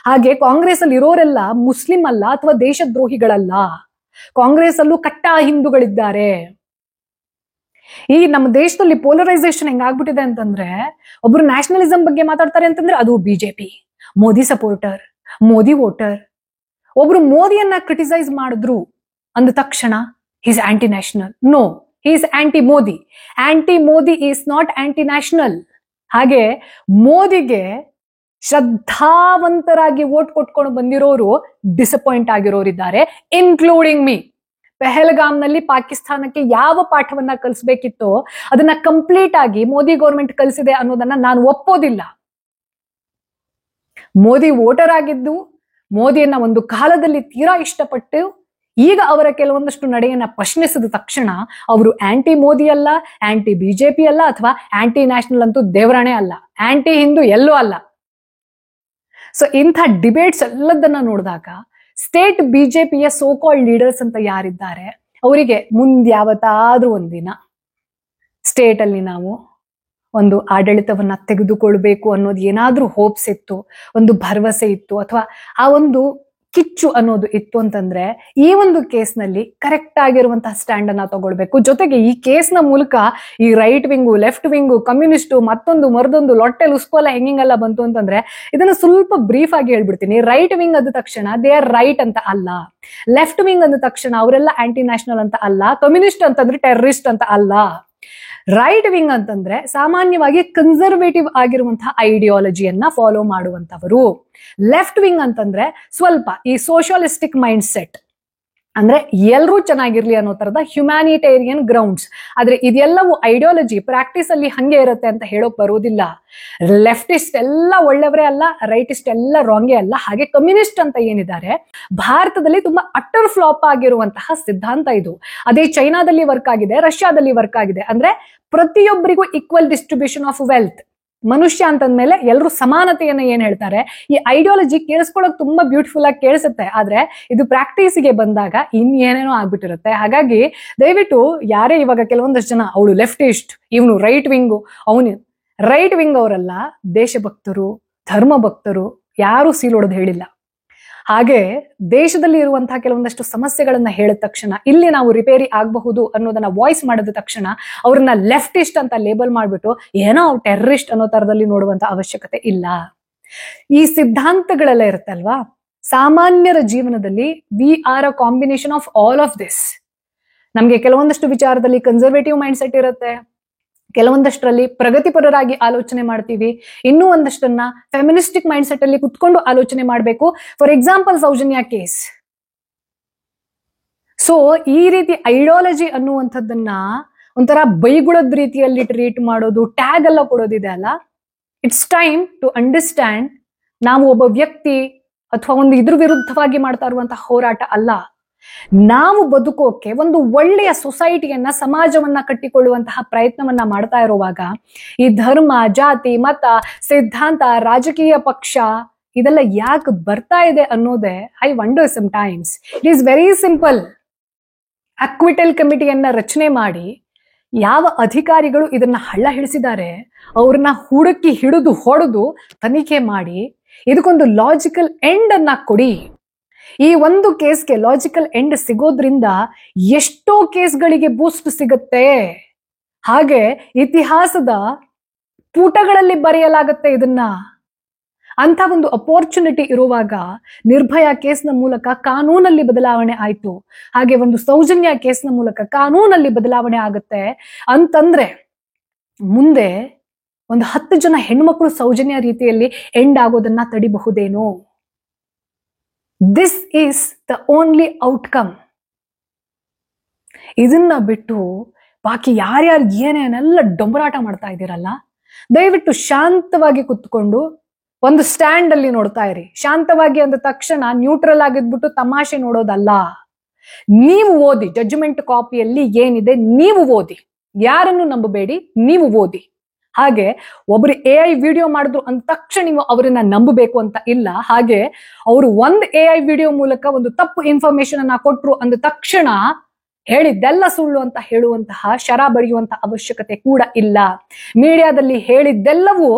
ಹಾಗೆ ಕಾಂಗ್ರೆಸ್ ಅಲ್ಲಿ ಇರೋರೆಲ್ಲ ಮುಸ್ಲಿಂ ಅಲ್ಲ ಅಥವಾ ದೇಶದ್ರೋಹಿಗಳಲ್ಲ. ಕಾಂಗ್ರೆಸ್ ಅಲ್ಲೂ ಕಟ್ಟ ಹಿಂದೂಗಳಿದ್ದಾರೆ. ಈ ನಮ್ಮ ದೇಶದಲ್ಲಿ ಪೋಲರೈಸೇಷನ್ ಹೆಂಗಾಗ್ಬಿಟ್ಟಿದೆ ಅಂತಂದ್ರೆ, ಒಬ್ರು ನ್ಯಾಷನಲಿಸಂ ಬಗ್ಗೆ ಮಾತಾಡ್ತಾರೆ ಅಂತಂದ್ರೆ ಅದು BJP, Modi supporter, Modi voter. ಒಬ್ರು ಮೋದಿಯನ್ನ ಕ್ರಿಟಿಸೈಸ್ ಮಾಡಿದ್ರು ಅಂದ ತಕ್ಷಣ is anti national. No, is anti Modi. Anti Modi is not anti national. ಹಾಗೆ ಮೋದಿಗೆ ಶ್ರದ್ಧಾವಂತರಾಗಿ ವೋಟ್ ಕೊಟ್ಕೊಂಡು ಬಂದಿರೋರು ಡಿಸಪಾಯಿಂಟ್ ಆಗಿರೋರಿದ್ದಾರೆ, ಇನ್ಕ್ಲೂಡಿಂಗ್ ಮೀ. ಪೆಹಲ್ಗಾಮ್ನಲ್ಲಿ ಪಾಕಿಸ್ತಾನಕ್ಕೆ ಯಾವ ಪಾಠವನ್ನ ಕಲಿಸ್ಬೇಕಿತ್ತೋ ಅದನ್ನ ಕಂಪ್ಲೀಟ್ ಆಗಿ ಮೋದಿ ಗೌರ್ಮೆಂಟ್ ಕಲಿಸಿದೆ ಅನ್ನೋದನ್ನ ನಾನು ಒಪ್ಪೋದಿಲ್ಲ. ಮೋದಿ ವೋಟರ್ ಆಗಿದ್ದು, ಮೋದಿಯನ್ನ ಒಂದು ಕಾಲದಲ್ಲಿ ತೀರಾ ಇಷ್ಟಪಟ್ಟು ಈಗ ಅವರ ಕೆಲವೊಂದಷ್ಟು ನಡೆಯನ್ನ ಪ್ರಶ್ನಿಸಿದ ತಕ್ಷಣ ಅವರು ಆಂಟಿ ಮೋದಿ ಅಲ್ಲ, ಆಂಟಿ ಬಿಜೆಪಿ ಅಲ್ಲ, ಅಥವಾ ಆಂಟಿ ನ್ಯಾಷನಲ್ ಅಂತೂ ದೇವರಾಣೆ ಅಲ್ಲ, ಆಂಟಿ ಹಿಂದೂ ಎಲ್ಲೂ ಅಲ್ಲ. ಸೊ ಇಂಥ ಡಿಬೇಟ್ಸ್ ಎಲ್ಲದನ್ನ ನೋಡಿದಾಗ ಸ್ಟೇಟ್ ಬಿಜೆಪಿಯ ಸೋಕಾಲ್ಡ್ ಲೀಡರ್ಸ್ ಅಂತ ಯಾರಿದ್ದಾರೆ ಅವರಿಗೆ ಮುಂದ್ಯಾವತ್ತಾದ್ರೂ ಒಂದಿನ ಸ್ಟೇಟ್ ಅಲ್ಲಿ ನಾವು ಒಂದು ಆಡಳಿತವನ್ನ ತೆಗೆದುಕೊಳ್ಬೇಕು ಅನ್ನೋದು ಏನಾದ್ರೂ ಹೋಪ್ಸ್ ಇತ್ತು, ಒಂದು ಭರವಸೆ ಇತ್ತು, ಅಥವಾ ಆ ಒಂದು ಕಿಚ್ಚು ಅನ್ನೋದು ಇತ್ತು ಅಂತಂದ್ರೆ ಈ ಒಂದು ಕೇಸ್ನಲ್ಲಿ ಕರೆಕ್ಟ್ ಆಗಿರುವಂತಹ ಸ್ಟ್ಯಾಂಡ್ ಅನ್ನ ತಗೊಳ್ಬೇಕು. ಜೊತೆಗೆ ಈ ಕೇಸ್ನ ಮೂಲಕ ಈ right wing, left wing, communist, ಮತ್ತೊಂದು ಮರದೊಂದು ಲೊಟ್ಟೆಲ್ ಉಸ್ಕೋಲ ಹೆಂಗೆಲ್ಲ ಬಂತು ಅಂತಂದ್ರೆ ಇದನ್ನ ಸ್ವಲ್ಪ ಬ್ರೀಫ್ ಆಗಿ ಹೇಳ್ಬಿಡ್ತೀನಿ. ರೈಟ್ ವಿಂಗ್ ಅಂದ ತಕ್ಷಣ ದೇ ಆರ್ ರೈಟ್ ಅಂತ ಅಲ್ಲ, ಲೆಫ್ಟ್ ವಿಂಗ್ ಅಂದ ತಕ್ಷಣ ಅವರೆಲ್ಲ ಆಂಟಿ ನ್ಯಾಷನಲ್ ಅಂತ ಅಲ್ಲ, ಕಮ್ಯುನಿಸ್ಟ್ ಅಂತಂದ್ರೆ ಟೆರರಿಸ್ಟ್ ಅಂತ ಅಲ್ಲ. ರೈಟ್ ವಿಂಗ್ ಅಂತಂದ್ರೆ ಸಾಮಾನ್ಯವಾಗಿ ಕನ್ಸರ್ವೇಟಿವ್ ಆಗಿರುವಂತಹ ಐಡಿಯಾಲಜಿಯನ್ನ ಫಾಲೋ ಮಾಡುವಂತವರು. ಲೆಫ್ಟ್ ವಿಂಗ್ ಅಂತಂದ್ರೆ ಸ್ವಲ್ಪ ಈ ಸೋಷಿಯಲಿಸ್ಟಿಕ್ ಮೈಂಡ್ ಸೆಟ್, ಅಂದ್ರೆ ಎಲ್ಲರೂ ಚೆನ್ನಾಗಿರ್ಲಿ ಅನ್ನೋ ತರದ ಹ್ಯುಮ್ಯಾನಿಟೇರಿಯನ್ ಗ್ರೌಂಡ್ಸ್. ಆದ್ರೆ ಇದೆಲ್ಲವೂ ಐಡಿಯಾಲಜಿ ಪ್ರಾಕ್ಟೀಸ್ ಅಲ್ಲಿ ಹಂಗೆ ಇರುತ್ತೆ ಅಂತ ಹೇಳೋಕ್ ಬರೋದಿಲ್ಲ. ಲೆಫ್ಟಿಸ್ಟ್ ಎಲ್ಲ ಒಳ್ಳೆಯವರೇ ಅಲ್ಲ, ರೈಟಿಸ್ಟ್ ಎಲ್ಲ ರಾಂಗೇ ಅಲ್ಲ. ಹಾಗೆ ಕಮ್ಯುನಿಸ್ಟ್ ಅಂತ ಏನಿದ್ದಾರೆ ಭಾರತದಲ್ಲಿ ತುಂಬಾ ಅಟರ್ ಫ್ಲಾಪ್ ಆಗಿರುವಂತಹ ಸಿದ್ಧಾಂತ ಇದು. ಅದೇ ಚೈನಾದಲ್ಲಿ ವರ್ಕ್ ಆಗಿದೆ, ರಷ್ಯಾದಲ್ಲಿ ವರ್ಕ್ ಆಗಿದೆ. ಅಂದ್ರೆ ಪ್ರತಿಯೊಬ್ಬರಿಗೂ ಈಕ್ವಲ್ ಡಿಸ್ಟ್ರಿಬ್ಯೂಷನ್ ಆಫ್ ವೆಲ್ತ್. ಮನುಷ್ಯ ಅಂತಂದ್ಮೇಲೆ ಎಲ್ಲರೂ ಸಮಾನತೆಯನ್ನ ಏನ್ ಹೇಳ್ತಾರೆ, ಈ ಐಡಿಯಾಲಜಿ ಕೇಳಿಸ್ಕೊಳ್ಳೋಕೆ ತುಂಬಾ ಬ್ಯೂಟಿಫುಲ್ ಆಗಿ ಕೇಳಿಸುತ್ತೆ. ಆದ್ರೆ ಇದು ಪ್ರಾಕ್ಟೀಸ್ಗೆ ಬಂದಾಗ ಇನ್ನೇನೇನೋ ಆಗ್ಬಿಟ್ಟಿರುತ್ತೆ. ಹಾಗಾಗಿ ದಯವಿಟ್ಟು ಯಾರೇ ಇವಾಗ ಕೆಲವೊಂದಷ್ಟು ಜನ ಅವಳು ಲೆಫ್ಟಿಸ್ಟ್, ಇವನು ರೈಟ್ ವಿಂಗು, ಅವನು ರೈಟ್ ವಿಂಗ್ ಅವರೆಲ್ಲ ದೇಶಭಕ್ತರು, ಧರ್ಮ ಭಕ್ತರು, ಯಾರು ಸೀಲ್ ಹೊಡೆದು ಹೇಳಿಲ್ಲ. ಹಾಗೆ ದೇಶದಲ್ಲಿ ಇರುವಂತಹ ಕೆಲವೊಂದಷ್ಟು ಸಮಸ್ಯೆಗಳನ್ನ ಹೇಳಿದ ತಕ್ಷಣ ಇಲ್ಲಿ ನಾವು ರಿಪೇರಿ ಆಗಬಹುದು ಅನ್ನೋದನ್ನ ವಾಯ್ಸ್ ಮಾಡಿದ ತಕ್ಷಣ ಅವ್ರನ್ನ ಲೆಫ್ಟಿಸ್ಟ್ ಅಂತ ಲೇಬಲ್ ಮಾಡ್ಬಿಟ್ಟು ಏನೋ ಟೆರರಿಸ್ಟ್ ಅನ್ನೋ ತರದಲ್ಲಿ ನೋಡುವಂತ ಅವಶ್ಯಕತೆ ಇಲ್ಲ. ಈ ಸಿದ್ಧಾಂತಗಳೆಲ್ಲ ಇರುತ್ತಲ್ವಾ, ಸಾಮಾನ್ಯರ ಜೀವನದಲ್ಲಿ we are a combination of all of this. ನಮ್ಗೆ ಕೆಲವೊಂದಷ್ಟು ವಿಚಾರದಲ್ಲಿ ಕನ್ಸರ್ವೇಟಿವ್ ಮೈಂಡ್ ಸೆಟ್ ಇರುತ್ತೆ, ಕೆಲವೊಂದಷ್ಟರಲ್ಲಿ ಪ್ರಗತಿಪರರಾಗಿ ಆಲೋಚನೆ ಮಾಡ್ತೀವಿ, ಇನ್ನೂ ಒಂದಷ್ಟನ್ನ ಫೆಮಿನಿಸ್ಟಿಕ್ ಮೈಂಡ್ ಸೆಟ್ ಅಲ್ಲಿ ಕುತ್ಕೊಂಡು ಆಲೋಚನೆ ಮಾಡಬೇಕು. For example Soujanya case. So ಈ ರೀತಿ ಐಡಿಯಾಲಜಿ ಅನ್ನುವಂಥದ್ದನ್ನ ಒಂಥರ ಬೈಗುಳದ ರೀತಿಯಲ್ಲಿ ಟ್ರೀಟ್ ಮಾಡೋದು, ಟ್ಯಾಗ್ ಎಲ್ಲ ಕೊಡೋದಿದೆ ಅಲ್ಲ, ಇಟ್ಸ್ ಟೈಮ್ ಟು ಅಂಡರ್ಸ್ಟ್ಯಾಂಡ್ ನಾವು ಒಬ್ಬ ವ್ಯಕ್ತಿ ಅಥವಾ ಒಂದು ಇದ್ರ ವಿರುದ್ಧವಾಗಿ ಮಾಡ್ತಾ ಇರುವಂತಹ ಹೋರಾಟ ಅಲ್ಲ. ನಾವು ಬದುಕೋಕೆ ಒಂದು ಒಳ್ಳೆಯ ಸೊಸೈಟಿಯನ್ನ, ಸಮಾಜವನ್ನ ಕಟ್ಟಿಕೊಳ್ಳುವಂತಹ ಪ್ರಯತ್ನವನ್ನ ಮಾಡ್ತಾ ಇರುವಾಗ ಈ ಧರ್ಮ, ಜಾತಿ, ಮತ, ಸಿದ್ಧಾಂತ, ರಾಜಕೀಯ ಪಕ್ಷ ಇದೆಲ್ಲ ಯಾಕೆ ಬರ್ತಾ ಇದೆ ಅನ್ನೋದೇ I wonder sometimes. It is very simple. Acquittal ಕಮಿಟಿಯನ್ನ ರಚನೆ ಮಾಡಿ ಯಾವ ಅಧಿಕಾರಿಗಳು ಇದನ್ನ ಹಳ್ಳ ಹಿಡಿಸಿದ್ದಾರೆ ಅವ್ರನ್ನ ಹುಡುಕಿ ಹಿಡಿದು ಹೊಡೆದು ತನಿಖೆ ಮಾಡಿ ಇದಕ್ಕೊಂದು ಲಾಜಿಕಲ್ ಎಂಡ್ ಅನ್ನ ಕೊಡಿ. ಈ ಒಂದು ಕೇಸ್ಗೆ ಲಾಜಿಕಲ್ ಎಂಡ್ ಸಿಗೋದ್ರಿಂದ ಎಷ್ಟೋ ಕೇಸ್ಗಳಿಗೆ ಬೂಸ್ಟ್ ಸಿಗುತ್ತೆ. ಹಾಗೆ ಇತಿಹಾಸದ ಪುಟಗಳಲ್ಲಿ ಬರೆಯಲಾಗುತ್ತೆ ಇದನ್ನ. ಅಂತ ಒಂದು ಅಪೋರ್ಚುನಿಟಿ ಇರುವಾಗ ನಿರ್ಭಯ ಕೇಸ್ನ ಮೂಲಕ ಕಾನೂನಲ್ಲಿ ಬದಲಾವಣೆ ಆಯ್ತು, ಹಾಗೆ ಒಂದು ಸೌಜನ್ಯ ಕೇಸ್ನ ಮೂಲಕ ಕಾನೂನಲ್ಲಿ ಬದಲಾವಣೆ ಆಗುತ್ತೆ ಅಂತಂದ್ರೆ ಮುಂದೆ ಒಂದು 10 ಜನ ಹೆಣ್ಮಕ್ಳು ಸೌಜನ್ಯ ರೀತಿಯಲ್ಲಿ ಎಂಡ್ ಆಗೋದನ್ನ ತಡಿಬಹುದೇನೋ. This is the only outcome. ಇದನ್ನ ಬಿಟ್ಟು ಬಾಕಿ ಯಾರ್ಯಾರು ಏನೇನೆಲ್ಲ ಡೊಂಬರಾಟ ಮಾಡ್ತಾ ಇದ್ದೀರಲ್ಲ, ದಯವಿಟ್ಟು ಶಾಂತವಾಗಿ ಕುತ್ಕೊಂಡು ಒಂದು ಸ್ಟ್ಯಾಂಡ್ ಅಲ್ಲಿ ನೋಡ್ತಾ ಇರಿ. ಶಾಂತವಾಗಿ ಅಂದ ತಕ್ಷಣ ನ್ಯೂಟ್ರಲ್ ಆಗಿದ್ಬಿಟ್ಟು ತಮಾಷೆ ನೋಡೋದಲ್ಲ. ನೀವು ಓದಿ, ಜಡ್ಜ್ಮೆಂಟ್ ಕಾಪಿಯಲ್ಲಿ ಏನಿದೆ ನೀವು ಓದಿ, ಯಾರನ್ನು ನಂಬಬೇಡಿ, ನೀವು ಓದಿ. ಹಾಗೆ ಒಬ್ರು AI ವಿಡಿಯೋ ಮಾಡಿದ್ರು ಅಂದ ತಕ್ಷಣ ನೀವು ಅವರನ್ನ ನಂಬಬೇಕು ಅಂತ ಇಲ್ಲ. ಹಾಗೆ ಅವರು ಒಂದು AI ವಿಡಿಯೋ ಮೂಲಕ ಒಂದು ತಪ್ಪು ಇನ್ಫಾರ್ಮೇಶನ್ ಅನ್ನ ಕೊಟ್ರು ಅಂದ ತಕ್ಷಣ ಹೇಳಿದ್ದೆಲ್ಲ ಸುಳ್ಳು ಅಂತ ಹೇಳುವಂತಹ ಶರ ಬರೆಯುವಂತಹ ಅವಶ್ಯಕತೆ ಕೂಡ ಇಲ್ಲ. ಮೀಡಿಯಾದಲ್ಲಿ ಹೇಳಿದ್ದೆಲ್ಲವೂ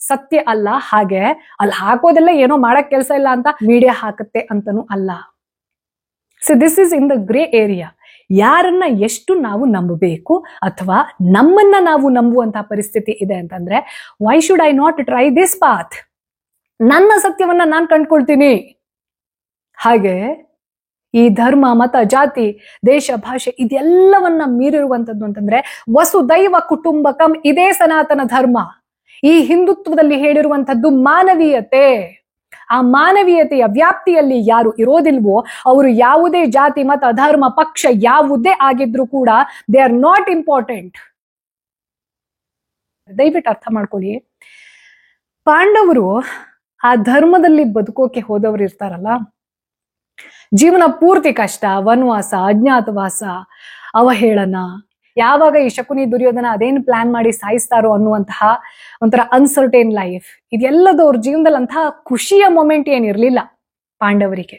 ಸತ್ಯ ಅಲ್ಲ, ಹಾಗೆ ಅಲ್ಲಿ ಹಾಕೋದೆಲ್ಲ ಏನೋ ಮಾಡಕ್ ಕೆಲಸ ಇಲ್ಲ ಅಂತ ಮೀಡಿಯಾ ಹಾಕುತ್ತೆ ಅಂತನೂ ಅಲ್ಲ. So this is in the grey area. ಯಾರನ್ನ ಎಷ್ಟು ನಾವು ನಂಬಬೇಕು ಅಥವಾ ನಮ್ಮನ್ನ ನಾವು ನಂಬುವಂತಹ ಪರಿಸ್ಥಿತಿ ಇದೆ ಅಂತಂದ್ರೆ why should I not try this path? ನನ್ನ ಸತ್ಯವನ್ನ ನಾನು ಕಂಡ್ಕೊಳ್ತೀನಿ. ಹಾಗೆ ಈ ಧರ್ಮ, ಮತ, ಜಾತಿ, ದೇಶ, ಭಾಷೆ ಇದೆಲ್ಲವನ್ನ ಮೀರಿರುವಂತದ್ದು ಅಂತಂದ್ರೆ ವಸುದೈವ ಕುಟುಂಬಕಂ, ಇದೇ ಸನಾತನ ಧರ್ಮ. ಈ ಹಿಂದುತ್ವದಲ್ಲಿ ಹೇಳಿರುವಂತದ್ದು ಮಾನವೀಯತೆ. ಆ ಮಾನವೀಯತೆಯ ವ್ಯಾಪ್ತಿಯಲ್ಲಿ ಯಾರು ಇರೋದಿಲ್ವೋ ಅವರು ಯಾವುದೇ ಜಾತಿ, ಮತ, ಧರ್ಮ, ಪಕ್ಷ ಯಾವುದೇ ಆಗಿದ್ರು ಕೂಡ ದೇ ಆರ್ ನಾಟ್ ಇಂಪಾರ್ಟೆಂಟ್. ದಯವಿಟ್ಟು ಅರ್ಥ ಮಾಡ್ಕೊಳ್ಳಿ. ಪಾಂಡವರು ಆ ಧರ್ಮದಲ್ಲಿ ಬದುಕೋಕೆ ಹೋದವರು ಇರ್ತಾರಲ್ಲ, ಜೀವನ ಪೂರ್ತಿ ಕಷ್ಟ, ವನವಾಸ, ಅಜ್ಞಾತವಾಸ, ಅವಹೇಳನ, ಯಾವಾಗ ಈ ಶಕುನಿ ದುರ್ಯೋಧನ ಅದೇನು ಪ್ಲಾನ್ ಮಾಡಿ ಸಾಯಿಸ್ತಾರೋ ಅನ್ನುವಂತಹ ಒಂಥರ ಅನ್ಸರ್ಟೈನ್ ಲೈಫ್, ಇದೆಲ್ಲದೂ ಅವ್ರ ಜೀವನದಲ್ಲಿ ಅಂತಹ ಖುಷಿಯ ಮೊಮೆಂಟ್ ಏನಿರ್ಲಿಲ್ಲ ಪಾಂಡವರಿಗೆ.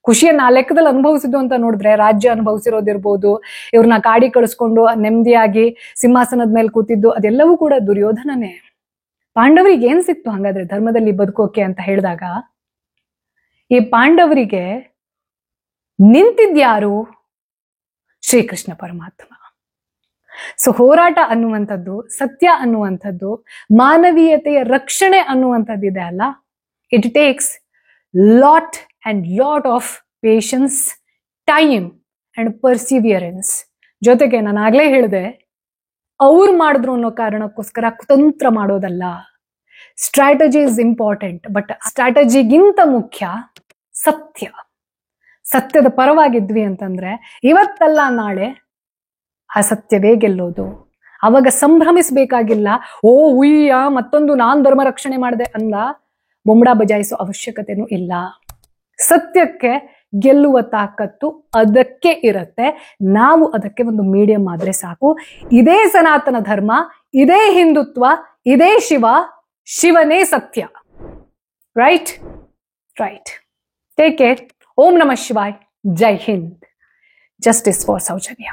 ಖುಷಿಯನ್ನ ಆ ಲೆಕ್ಕದಲ್ಲಿ ಅನುಭವಿಸಿದ್ದು ಅಂತ ನೋಡಿದ್ರೆ ರಾಜ್ಯ ಅನುಭವಿಸಿರೋದಿರ್ಬೋದು, ಇವ್ರನ್ನ ಕಾಡಿ ಕಳಿಸ್ಕೊಂಡು ನೆಮ್ಮದಿಯಾಗಿ ಸಿಂಹಾಸನದ ಮೇಲೆ ಕೂತಿದ್ದು ಅದೆಲ್ಲವೂ ಕೂಡ ದುರ್ಯೋಧನನೇ. ಪಾಂಡವರಿಗೆ ಏನ್ ಸಿಕ್ತು ಹಂಗಾದ್ರೆ ಧರ್ಮದಲ್ಲಿ ಬದುಕೋಕೆ ಅಂತ ಹೇಳಿದಾಗ? ಈ ಪಾಂಡವರಿಗೆ ನಿಂತಿದ್ಯಾರು? ಶ್ರೀಕೃಷ್ಣ ಪರಮಾತ್ಮ. ಸೊ ಹೋರಾಟ ಅನ್ನುವಂಥದ್ದು, ಸತ್ಯ ಅನ್ನುವಂಥದ್ದು, ಮಾನವೀಯತೆಯ ರಕ್ಷಣೆ ಅನ್ನುವಂಥದ್ದಿದೆ ಅಲ್ಲ, it takes lot and lot of patience, time and perseverance. ಜೊತೆಗೆ ನಾನು ಆಗ್ಲೇ ಹೇಳಿದೆ, ಅವ್ರು ಮಾಡಿದ್ರು ಅನ್ನೋ ಕಾರಣಕ್ಕೋಸ್ಕರ ಕುತಂತ್ರ ಮಾಡೋದಲ್ಲ. ಸ್ಟ್ರಾಟಜಿ ಇಸ್ ಇಂಪಾರ್ಟೆಂಟ್, ಬಟ್ ಸ್ಟ್ರಾಟಜಿಗಿಂತ ಮುಖ್ಯ ಸತ್ಯ. ಸತ್ಯದ ಪರವಾಗಿದ್ವಿ ಅಂತಂದ್ರೆ ಇವತ್ತಲ್ಲ ನಾಳೆ ಆ ಸತ್ಯವೇ ಗೆಲ್ಲೋದು. ಅವಾಗ ಸಂಭ್ರಮಿಸಬೇಕಾಗಿಲ್ಲ, ಓ ಉಯ್ಯ ಮತ್ತೊಂದು ನಾನ್ ಧರ್ಮ ರಕ್ಷಣೆ ಮಾಡಿದೆ ಅಂದ ಬೊಂಬಡ ಬಜಾಯಿಸೋ ಅವಶ್ಯಕತೆನೂ ಇಲ್ಲ. ಸತ್ಯಕ್ಕೆ ಗೆಲ್ಲುವ ತಾಕತ್ತು ಅದಕ್ಕೆ ಇರುತ್ತೆ. ನಾವು ಅದಕ್ಕೆ ಒಂದು ಮೀಡಿಯಂ ಆದ್ರೆ ಸಾಕು. ಇದೇ ಸನಾತನ ಧರ್ಮ, ಇದೇ ಹಿಂದುತ್ವ, ಇದೇ ಶಿವ, ಶಿವನೇ ಸತ್ಯ. Right right. Take care. ಓಂ ನಮಃ ಶಿವಾಯ್. ಜೈ ಹಿಂದ್. Justice for Soujanya.